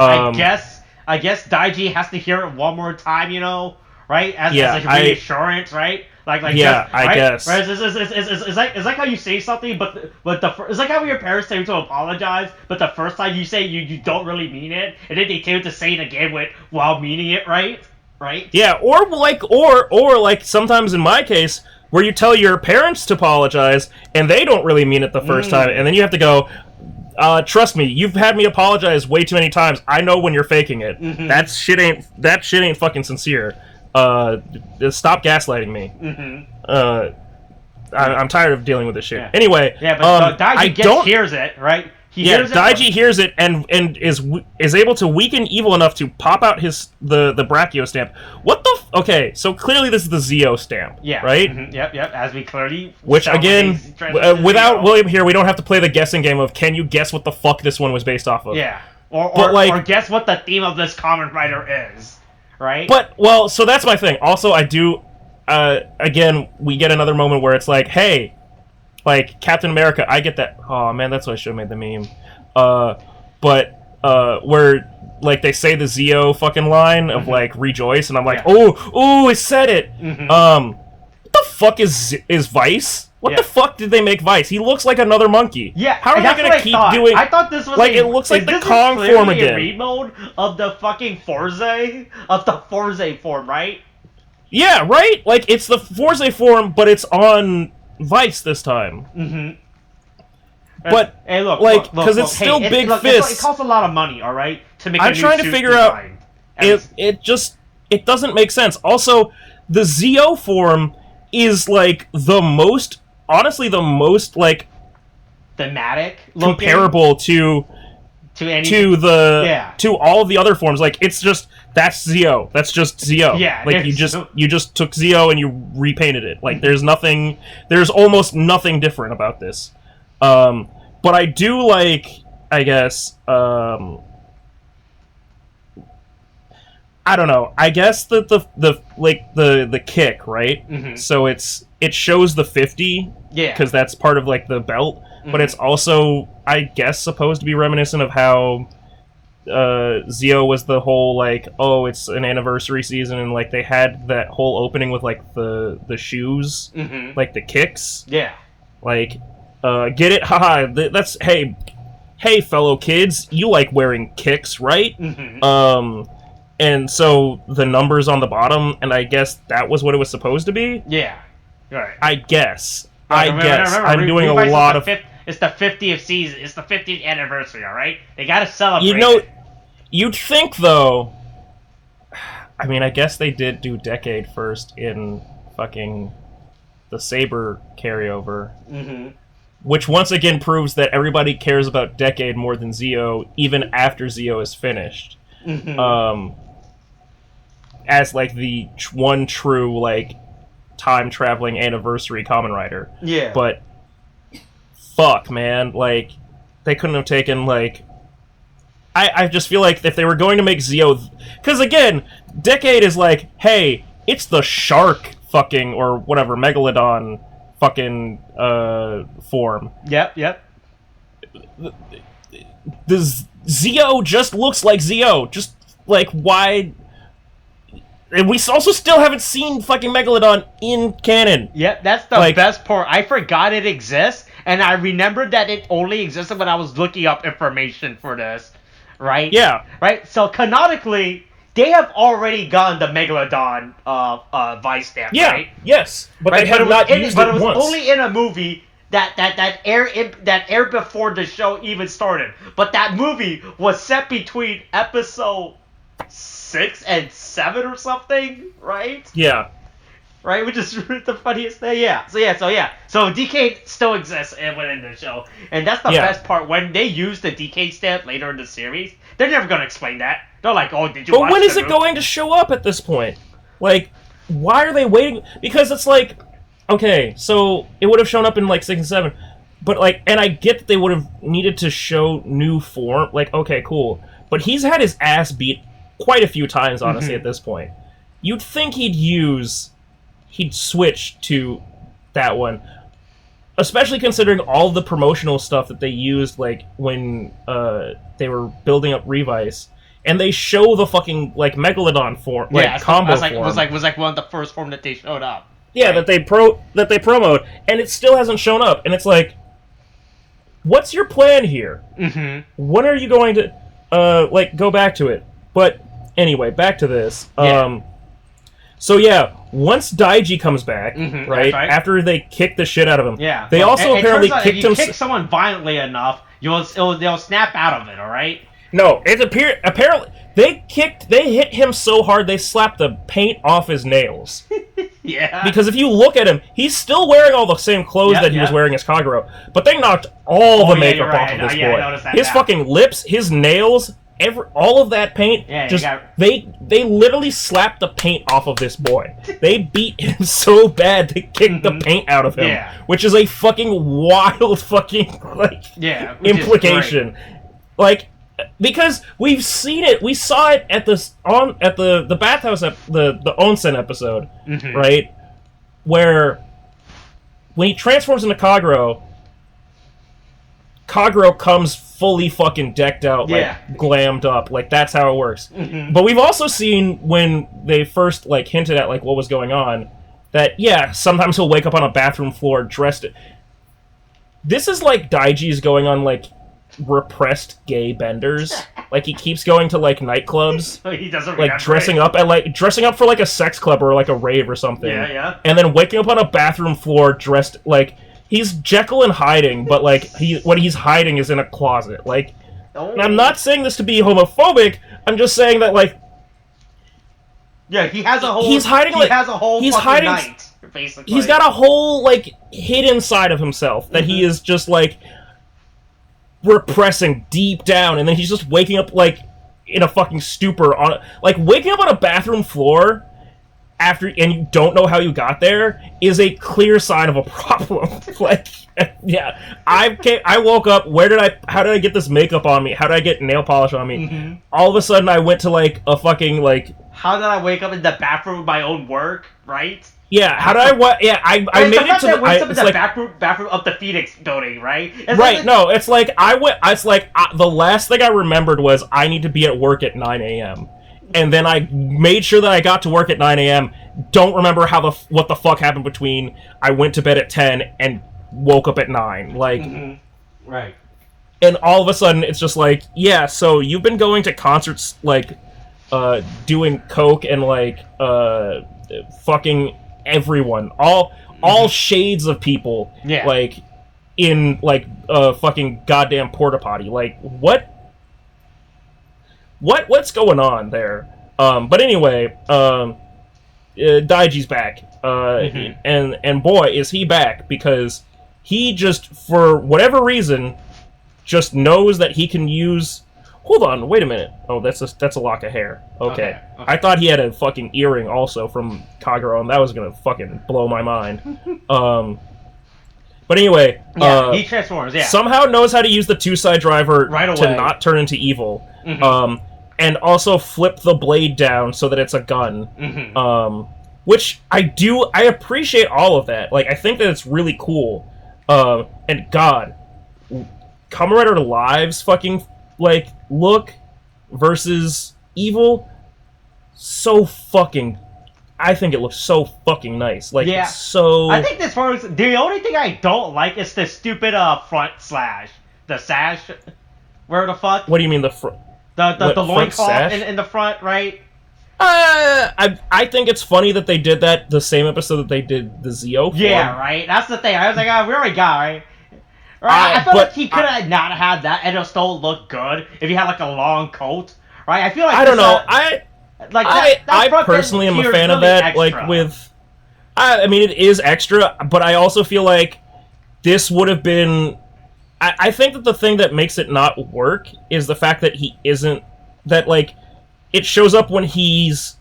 Daiji has to hear it one more time, you know, right? As like a reassurance, right? Like yeah, just, right? I guess. Right? It's like how you say something, but it's like how your parents say to apologize, but the first time you say you don't really mean it, and then they tell you to say it again while meaning it, right? Right? Yeah, or like sometimes in my case, where you tell your parents to apologize, and they don't really mean it the first time, and then you have to go, trust me, you've had me apologize way too many times. I know when you're faking it. That shit ain't fucking sincere. Stop gaslighting me. I'm tired of dealing with this shit. Yeah. Anyway, but Daiji hears it, right? Daiji hears it and is able to weaken evil enough to pop out the Brachio stamp. What the okay, so clearly this is the Zeo stamp, right? Yep, as we clearly... Which, again, without William here, we don't have to play the guessing game of can you guess what the fuck this one was based off of. Yeah, or guess what the theme of this Kamen Rider is, right? But, well, so that's my thing. Also, I do, again, we get another moment where it's like, hey... Like, Captain America, I get that. Oh, man, that's why I should have made the meme. Where, like, they say the Zeo fucking line of, like, rejoice, and I'm like, oh, it said it! What the fuck is Vice? What the fuck did they make Vice? He looks like another monkey. Yeah, how are they gonna keep doing... I thought this was like, it looks like the Kong form again. A remode of the fucking Forze form, right? Yeah, right? Like, it's the Forze form, but it's on... Vice this time. But hey, look, because it's still big fists. It costs a lot of money, all right, to make. I'm trying to figure out. It doesn't make sense. Also, the Zeo form is like the most, honestly, like thematic, comparable to all of the other forms. Like it's just. That's Zeo. That's just Zeo. Yeah, like you just took Zeo and you repainted it. Like there's almost nothing different about this. But I do like, I guess, I don't know. I guess that the kick, right? So it shows the 50. Yeah. Because that's part of like the belt, but it's also, I guess, supposed to be reminiscent of how. Zeo was the whole like, oh, it's an anniversary season, and like they had that whole opening with like the shoes, like the kicks. Yeah. Like, get it? Haha. That's hey, fellow kids, you like wearing kicks, right? And so the numbers on the bottom, and I guess that was what it was supposed to be. Yeah. Right. I guess. Remember, I'm doing a lot of. It's the 50th season. It's the 50th anniversary, all right? They gotta celebrate. You know, you'd think, though... I mean, I guess they did do Decade first in fucking the Saber carryover. Which once again proves that everybody cares about Decade more than Zeo, even after Zeo is finished. As, like, the one true, like, time-traveling anniversary Kamen Rider. Yeah. But... Fuck, man. Like, they couldn't have taken, like... I just feel like if they were going to make Zeo... Because, again, Decade is like, hey, it's the shark fucking, or whatever, Megalodon fucking, form. Yep. The Zeo just looks like Zeo. Just, like, why... And we also still haven't seen fucking Megalodon in canon. Yep, that's the best part. I forgot it exists. and I remembered that it only existed when I was looking up information for this, right? Yeah. Right? So canonically, they have already gotten the Megalodon Vice stamp, Yeah. right? Yes. But Right, they have not used but it it was once. only in a movie that aired before the show even started. But that movie was set between episode 6 and 7 or something, right? Yeah. Right, which is the funniest thing. Yeah. So DK still exists within the show, and that's the best part. When they use the DK stamp later in the series, they're never gonna explain that. They're like, "Oh, did you?" But watch when the is it movie?" going to show up at this point? Like, why are they waiting? Because it's like, okay, so it would have shown up in like 6 and 7, but like, and I get that they would have needed to show new form. Like, okay, cool, but he's had his ass beat quite a few times, honestly. At this point, you'd think he'd switch to that one, especially considering all the promotional stuff that they used, like when they were building up Revice, and they show the fucking like Megalodon form, like combo form. Was like one of the first form that they showed up. Yeah, right. that they promoted, and it still hasn't shown up, and it's like, what's your plan here? When are you going to like go back to it? But anyway, back to this. Yeah. So yeah, once Daiji comes back, right after they kick the shit out of him, they also apparently kicked him. If you kick someone violently enough, they'll snap out of it. All right. No, apparently they hit him so hard they slapped the paint off his nails. Yeah. Because if you look at him, he's still wearing all the same clothes that he was wearing as Kagero, but they knocked all the makeup off of this boy. I noticed that, his fucking lips, his nails. All of that paint, they literally slapped the paint off of this boy. They beat him so bad they kicked the paint out of him, which is a fucking wild fucking implication. Like, because we've seen it, we saw it at the bathhouse the onsen episode, right, where when he transforms into Kagero comes fully fucking decked out, like glammed up, like that's how it works. But we've also seen when they first like hinted at like what was going on, that sometimes he'll wake up on a bathroom floor dressed. This is like Daiji's going on like repressed gay benders. Like he keeps going to like nightclubs, he doesn't like dressing up for like a sex club or like a rave or something. And then waking up on a bathroom floor dressed like. He's Jekyll and hiding, but like what he's hiding is in a closet. Like, and I'm not saying this to be homophobic. I'm just saying that like, he has a whole. He's hiding. He's hiding. Night, basically, he's got a whole like hidden side of himself that he is just like repressing deep down, and then he's just waking up like in a fucking stupor waking up on a bathroom floor. And you don't know how you got there is a clear sign of a problem. I woke up. How did I get this makeup on me? How did I get nail polish on me? All of a sudden, I went to like a fucking like. How did I wake up in the bathroom of my own work? Right. Yeah. How did I? What? Yeah. I made it to the bathroom of the Phoenix building. Right. No. It's like I went. It's like the last thing I remembered was I need to be at work at 9 a.m. And then I made sure that I got to work at 9 a.m. Don't remember what the fuck happened between I went to bed at 10 and woke up at 9. Like, right. And all of a sudden, it's just like, so you've been going to concerts, like, doing coke and, like, fucking everyone. All shades of people. Yeah. Like, in, like, a fucking goddamn porta potty. Like, what's going on there? But anyway, Daiji's back, and boy is he back, because he just, for whatever reason, just knows that he can use. Hold on, wait a minute. Oh, that's a lock of hair. Okay. I thought he had a fucking earring also from Kagero, and that was gonna fucking blow my mind. But anyway, he transforms. Yeah, somehow knows how to use the two-side driver to not turn into evil. And also flip the blade down so that it's a gun. Which I appreciate all of that. Like, I think that it's really cool. And God, Kamen Rider Live's fucking like look versus evil, so fucking I think it looks so fucking nice. Like, Yeah. it's so... I think this part was... The only thing I don't like is the stupid front slash. The sash. Where the fuck? What do you mean the front? The loincloth in the front, right? I think it's funny that they did that the same episode that they did the Zio form. Yeah, right? That's the thing. I was like, we already got it, right? I feel like he could have not had that and it'll still look good if he had, like, a long coat, right? I feel like... I don't know. I front personally am a here is fan of really that. extra. Like, with... I mean, it is extra, but I also feel like this would have been... I think that the thing that makes it not work is the fact that he isn't... That, like... It shows up when he's,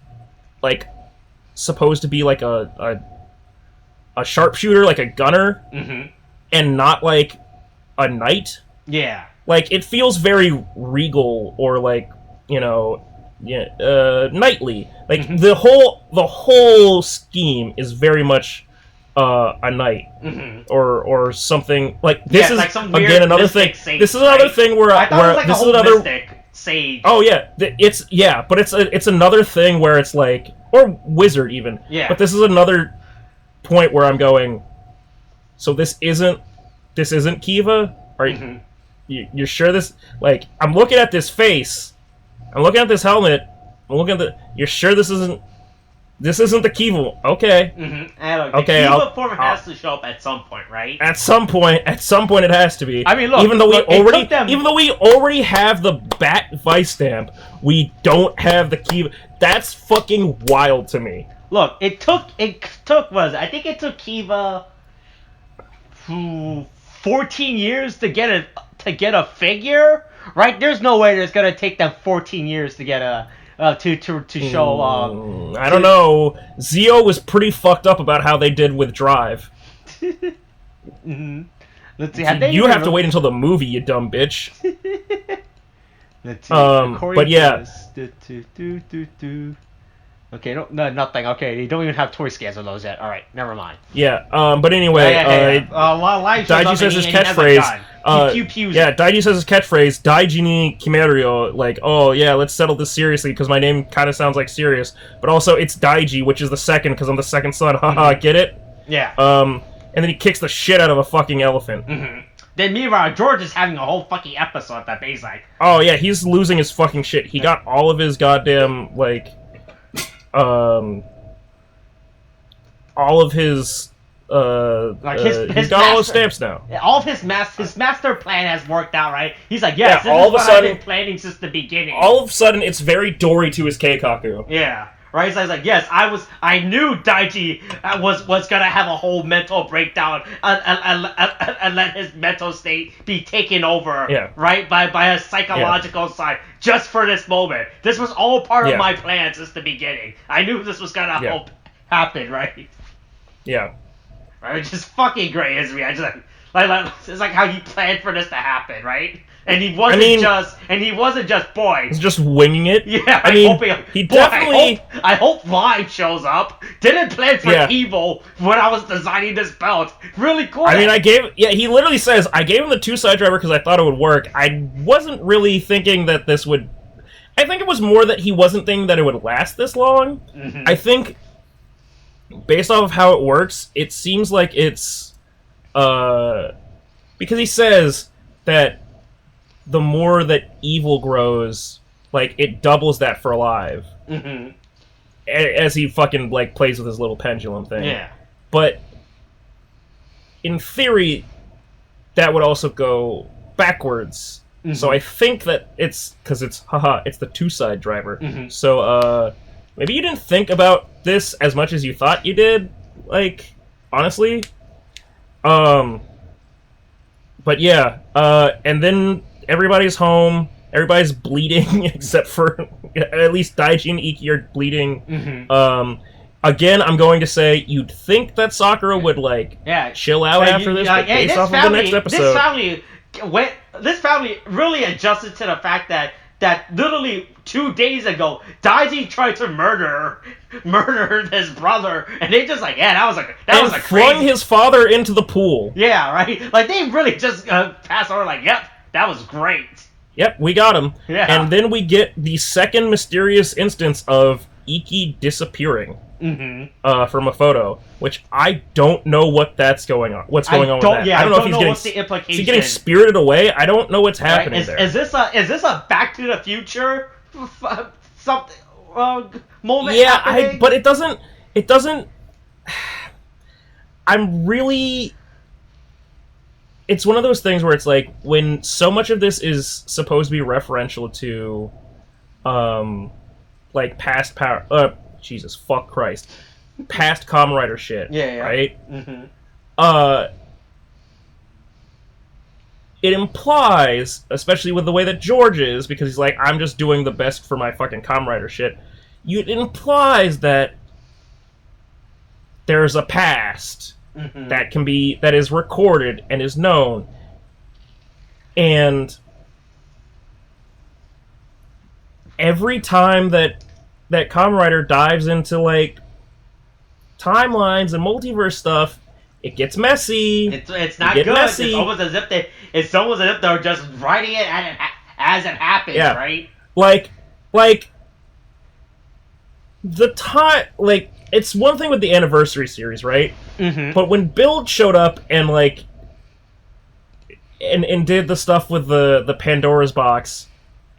like, supposed to be, like, a sharpshooter, like a gunner, and not, like, a knight. Yeah. Like, it feels very regal, or, like, you know, knightly. Like, the whole scheme is very much a knight, or something. Like, this is, like some weird again, another thing. saint, This is another thing where... I thought it was like this a is whole another... mystic. Sage. Oh yeah, but it's another thing where it's like, or wizard even. Yeah. But this is another point where I'm going. So this isn't Kiva, right? You're sure this? Like, I'm looking at this face, I'm looking at this helmet, I'm looking at the. You're sure this isn't the Kiva? Okay. And look, Okay, the Kiva form has to show up at some point, right? At some point it has to be. I mean, look, even though we look, already have the Bat Vice stamp, we don't have the Kiva. That's fucking wild to me. Look, it took I think it took Kiva 14 years to get a figure, right? There's no way it's gonna take them 14 years to get a to show. I don't know. Zio was pretty fucked up about how they did with Drive. Let's see. You have to wait until the movie, you dumb bitch. Let's see. But yeah. Okay, no, nothing. Okay, you don't even have toy scans of those yet. All right, never mind. Yeah. But anyway. Daiji says his catchphrase. Daiji says his catchphrase, Daiji ni Kimerio, like, oh yeah, let's settle this seriously, because my name kind of sounds like serious, but also it's Daiji, which is the second, because I'm the second son, haha, get it? Yeah. And then he kicks the shit out of a fucking elephant. Then meanwhile, George is having a whole fucking episode at that base, like... Oh yeah, he's losing his fucking shit. He got all of his goddamn, like, all of his... he's got all his stamps now. All of his master plan has worked out, right? He's like, yes, yeah, all of a sudden, I've been planning since the beginning. All of a sudden, it's very Dory to his Keikaku. Yeah, right. So I was like, yes, I knew Daiji was gonna have a whole mental breakdown and let his mental state be taken over, right, by a psychological side, just for this moment. This was all part of my plan since the beginning. I knew this was gonna happen, right? Yeah. Right, which is fucking great, isn't it? I just like it's like how he planned for this to happen, right? And he wasn't just boy. He's just winging it. Yeah, I hope Live shows up. Didn't plan for evil when I was designing this belt. Really cool. I mean, he literally says, I gave him the two-side driver because I thought it would work. I wasn't really thinking that this would... I think it was more that he wasn't thinking that it would last this long. I think... Based off of how it works, it seems like it's, because he says that the more that evil grows, like, it doubles that for Alive. As he fucking, like, plays with his little pendulum thing. Yeah. But, in theory, that would also go backwards. So I think that it's, because it's the two-side driver. So, maybe you didn't think about this as much as you thought you did, like, honestly. But yeah, and then everybody's home, everybody's bleeding, except for, at least Daiji and Iki are bleeding. Again, I'm going to say, you'd think that Sakura would, like, chill out after this, but based off of the next episode... This family really adjusted to the fact that literally 2 days ago, Daiji tried to murder his brother, and they just like, that was a flung his father into the pool. Yeah, right. Like they really just passed over, like, yep, that was great. Yep, we got him. Yeah. And then we get the second mysterious instance of Iki disappearing. from a photo, which I don't know what that's going on. What's going on with that? Yeah, I don't know if he's what's the implication. Is he getting spirited away? I don't know what's happening there. Is this a Back to the Future something moment? Yeah, happening? but it doesn't. I'm really. It's one of those things where it's like when so much of this is supposed to be referential to, like past power. Jesus fuck Christ, past Kamen Rider shit. Yeah. Right. It implies, especially with the way that George is, because he's like, I'm just doing the best for my fucking Kamen Rider shit. It implies that there's a past that is recorded and is known, and every time that Kamen Rider dives into like timelines and multiverse stuff, it gets messy. It's not good. Messy. It's almost as if they're just writing it as it happens, right? Like the time, like it's one thing with the anniversary series, right? But when Build showed up and like and did the stuff with the Pandora's box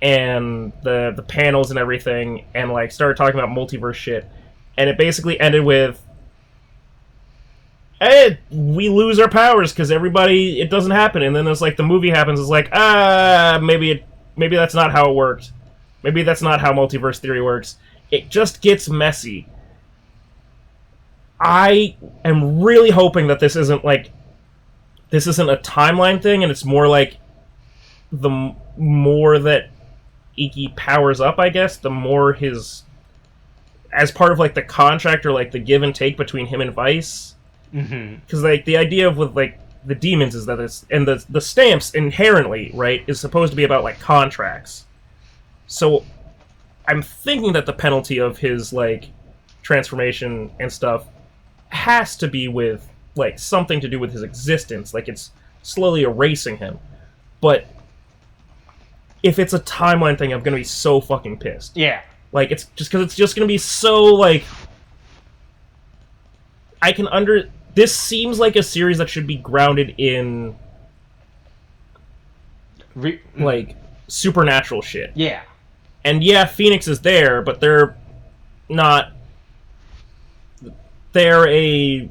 and the panels and everything, and like started talking about multiverse shit, and it basically ended with, hey, we lose our powers because it doesn't happen, and then it's like the movie happens, it's like, maybe that's not how it worked. Maybe that's not how multiverse theory works. It just gets messy. I am really hoping that this isn't a timeline thing, and it's more like the more that Iki powers up, I guess, the more his, as part of like the contract or like the give and take between him and Vice. Because like the idea of with like the demons is that it's, and the stamps inherently, right, is supposed to be about like contracts. So I'm thinking that the penalty of his like transformation and stuff has to be with like something to do with his existence, like it's slowly erasing him. But if it's a timeline thing, I'm gonna be so fucking pissed. Yeah. Like it's just because it's just gonna be so like this seems like a series that should be grounded in like supernatural shit. Yeah. And yeah, Phoenix is there, but they're not. They're a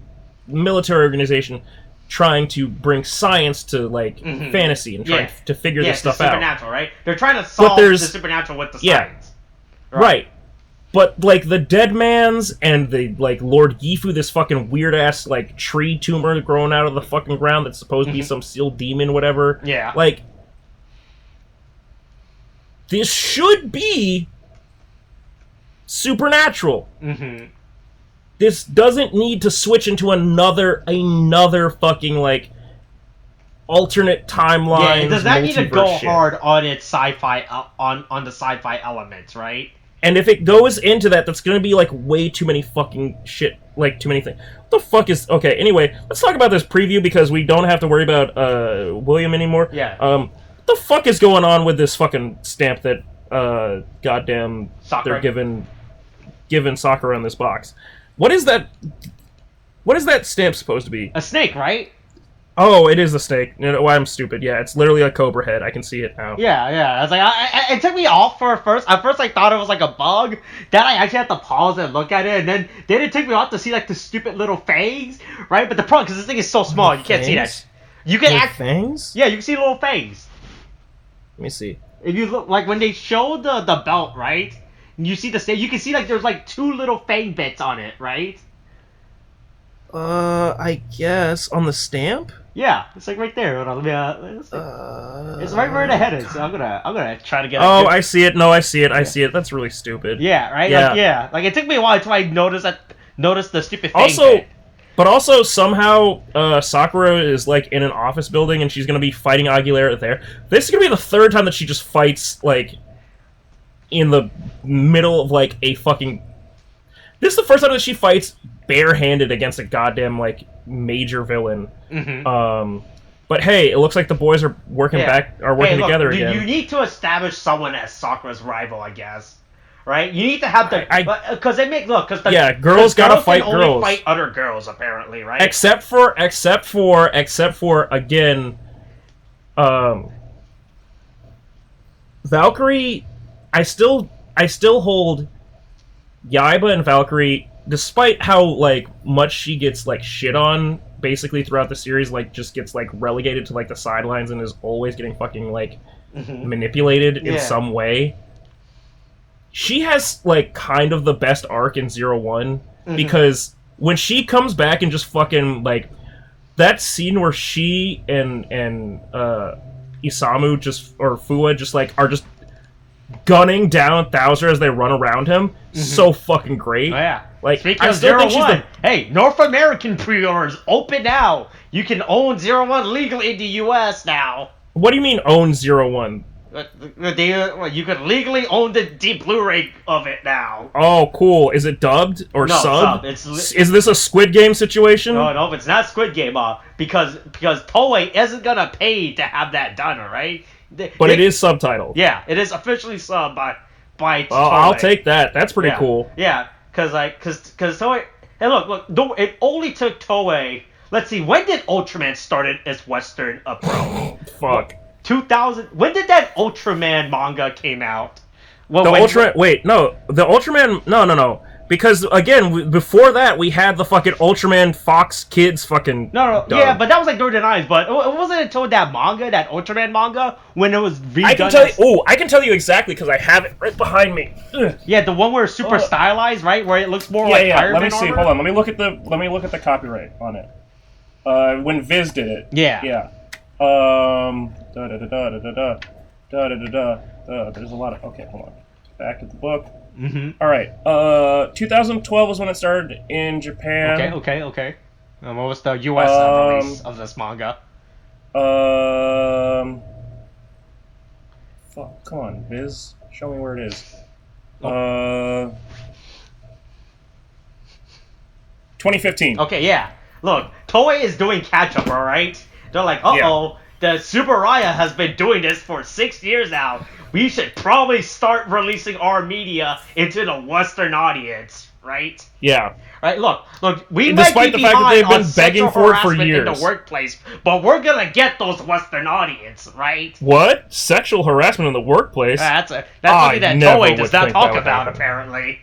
military organization trying to bring science to like fantasy and trying to figure this stuff out. Supernatural, right? They're trying to solve the supernatural with the science. Right. But like the Deadmans and the like Lord Gifu, this fucking weird ass like tree tumor growing out of the fucking ground that's supposed to be some sealed demon, whatever. Yeah. Like this should be supernatural. This doesn't need to switch into another fucking like alternate timeline. Yeah, it does not need to go hard on its sci-fi on the sci-fi elements, right? And if it goes into that, that's gonna be like way too many fucking shit, like too many things. What the fuck is okay? Anyway, let's talk about this preview because we don't have to worry about William anymore. Yeah. What the fuck is going on with this fucking stamp that goddamn Sakura. they're giving Sakura in this box? What is that? What is that stamp supposed to be? A snake, right? Oh, it is a snake. No, I'm stupid. Yeah, it's literally a cobra head. I can see it now. Yeah. I was like, it took me off for first. At first, I thought it was like a bug. Then I actually had to pause and look at it, and then it took me off to see like the stupid little fangs, right? But the problem, because this thing is so small, you can't see that. You can fangs? Yeah, you can see little fangs. Let me see. If you look, like when they show the belt, right? You see the snake. You can see like there's like two little fang bits on it, right? I guess on the stamp. Yeah, it's like right there. Hold on, let me it's right where the head is. So I'm gonna try to get. Oh, I see it. No, I see it. I see it. That's really stupid. Yeah, right. Yeah. Like it took me a while until I noticed the stupid fang bit. But also somehow Sakura is like in an office building and she's gonna be fighting Aguilera there. This is gonna be the third time that she just fights like in the middle of like a fucking. This is the first time that she fights barehanded against a goddamn like major villain. But hey, it looks like the boys are working together again. You need to establish someone as Sakura's rival, I guess. right? You need to have the because they make because girls gotta fight can girls. only fight other girls apparently, right? Except for again, Valkyrie. I still hold Yaiba and Valkyrie, despite how like much she gets like shit on basically throughout the series, like just gets like relegated to like the sidelines and is always getting fucking like manipulated in some way. She has like kind of the best arc in 01 because when she comes back and just fucking like that scene where she and Isamu or Fua just like are just gunning down Thouser as they run around him, so fucking great. Oh yeah. Like, speaking of 01, hey, North American pre-orders open now. You can own 01 legally in the US now. What do you mean own 01? You could legally own the Blu-ray of it now. Oh, cool. Is it dubbed or no, sub? Is this a Squid Game situation? No, it's not Squid Game, because Toei isn't gonna pay to have that done, alright? But it is subtitled. Yeah, it is officially subbed by Toei. I'll take that. That's pretty cool. Yeah, cause Toei. Hey, look, it only took Toei. Let's see, when did Ultraman start its Western approach? Fuck. 2000. When did that Ultraman manga came out? The Ultraman. No. Because again, before that, we had the fucking Ultraman Fox Kids fucking. No. Yeah, but that was like during the 90s. But it wasn't until that Ultraman manga, when it was redone. I can tell you exactly because I have it right behind me. Ugh. Yeah, the one where it's super stylized, right? Where it looks more like Iron Man. Let me see. Hold on. Let me look at the copyright on it. When Viz did it. Yeah. Yeah. There's a lot of. Okay, hold on. Back at the book. All right. 2012 was when it started in Japan. Okay. What was the U.S. release of this manga? Fuck. Come on, Viz. Show me where it is. 2015. Okay, yeah. Look, Toei is doing catch-up, alright? They're like, the Super Raya has been doing this for 6 years now. We should probably start releasing our media into the Western audience, right? Yeah. Right. Look. We despite might be the fact that they've been begging for it for years in the workplace, but we're gonna get those Western audience, right? What? Sexual harassment in the workplace? That's something that Toei does not talk about, apparently.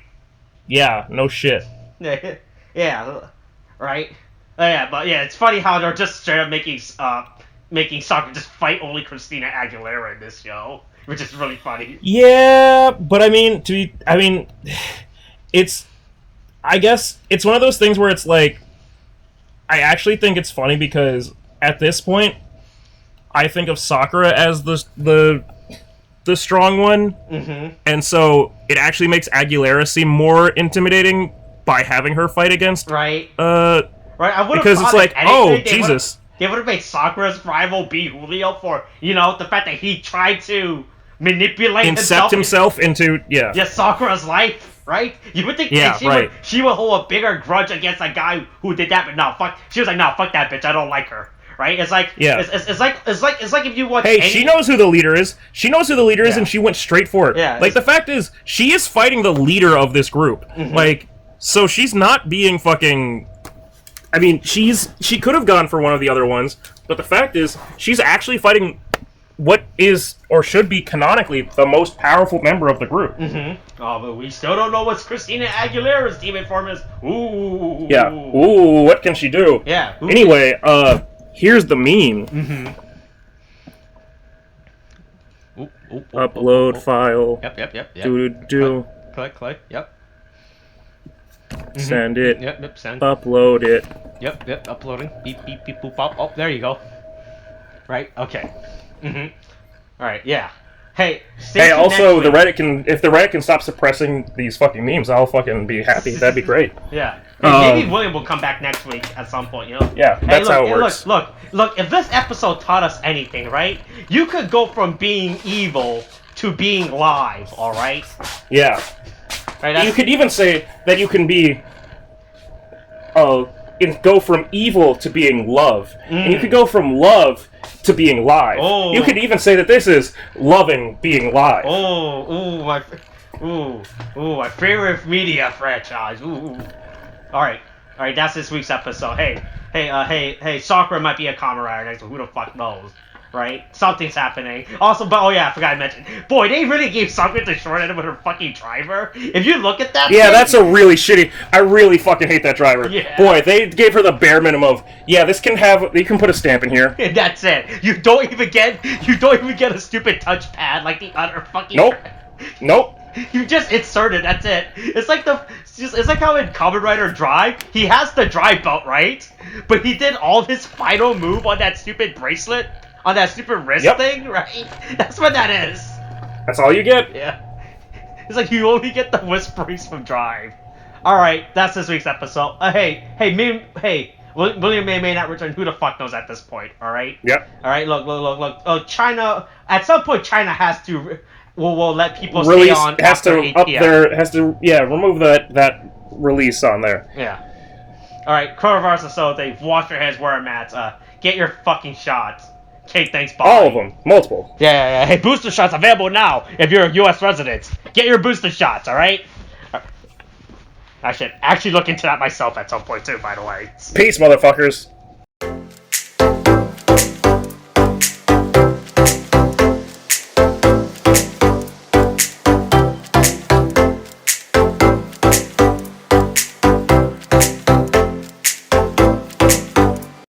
Yeah. No shit. Yeah. Right. But it's funny how they're just straight up making Sakura just fight only Christina Aguilera in this show, which is really funny. Yeah, but I mean, I guess it's one of those things where it's like, I actually think it's funny because at this point, I think of Sakura as the strong one, and so it actually makes Aguilera seem more intimidating by having her fight against. Right. Right. I would have because it's like, Jesus. They would have made Sakura's rival be Julio for, the fact that he tried to manipulate himself into Sakura's life, right? You would think she would hold a bigger grudge against a guy who did that, but no, fuck. She was like, no, fuck that bitch. I don't like her. Right? It's like it's like if you watch. Hey, she knows who the leader is. She knows who the leader is, and she went straight for it. Yeah. Like the fact is, she is fighting the leader of this group. Like, so she's not being fucking. I mean, she could have gone for one of the other ones, but the fact is, she's actually fighting what is, or should be canonically, the most powerful member of the group. Oh, but we still don't know what's Christina Aguilera's demon form is. Ooh. Yeah. Ooh, what can she do? Yeah. Ooh. Anyway, here's the meme. Upload file. Yep. Do. Click. Yep. Send it. Yep. Send. Upload it. Yep. Uploading. Beep, boop, pop. Oh, there you go. Right. Okay. All right. Yeah. Hey. Also, if the Reddit can stop suppressing these fucking memes, I'll fucking be happy. That'd be great. Yeah. Maybe William will come back next week at some point. Yeah. That's how it works. Look. If this episode taught us anything, right? You could go from being evil to being live. All right. Yeah. Right, you could even say that you can be, go from evil to being love, and you could go from love to being live. Oh. You could even say that this is loving being live. Oh, Ooh, my favorite media franchise. Ooh. All right, that's this week's episode. Hey, Sakura might be a Kamen Rider next, who the fuck knows, right? Something's happening. Also, but oh yeah, I forgot to mention. Boy, they really gave Sakura the short end with her fucking driver. If you look at that, yeah, thing, that's a really shitty. I really fucking hate that driver. Yeah. Boy, they gave her the bare minimum of this can have. You can put a stamp in here. And that's it. You don't even get a stupid touchpad like the other fucking. Nope. You just insert it. That's it. It's like how in Kamen Rider Drive, he has the drive belt, right? But he did all his final move on that stupid bracelet, on that stupid wrist thing, right? That's what that is. That's all you get. Yeah. It's like you only get the whisperings from Drive. All right, that's this week's episode. William may not return. Who the fuck knows at this point? All right. Yep. All right. Look. China. At some point, China has to. Will let people Release, stay on has after to 8 up p.m. there. Has to remove that release on there. Yeah. All right. Coronavirus so they wash your hands, wear a mask. Get your fucking shots. Okay, thanks. Bye. All of them, multiple. Yeah. Hey, booster shots available now if you're a U.S. resident. Get your booster shots. All right. I should actually look into that myself at some point too. By the way. Peace, motherfuckers.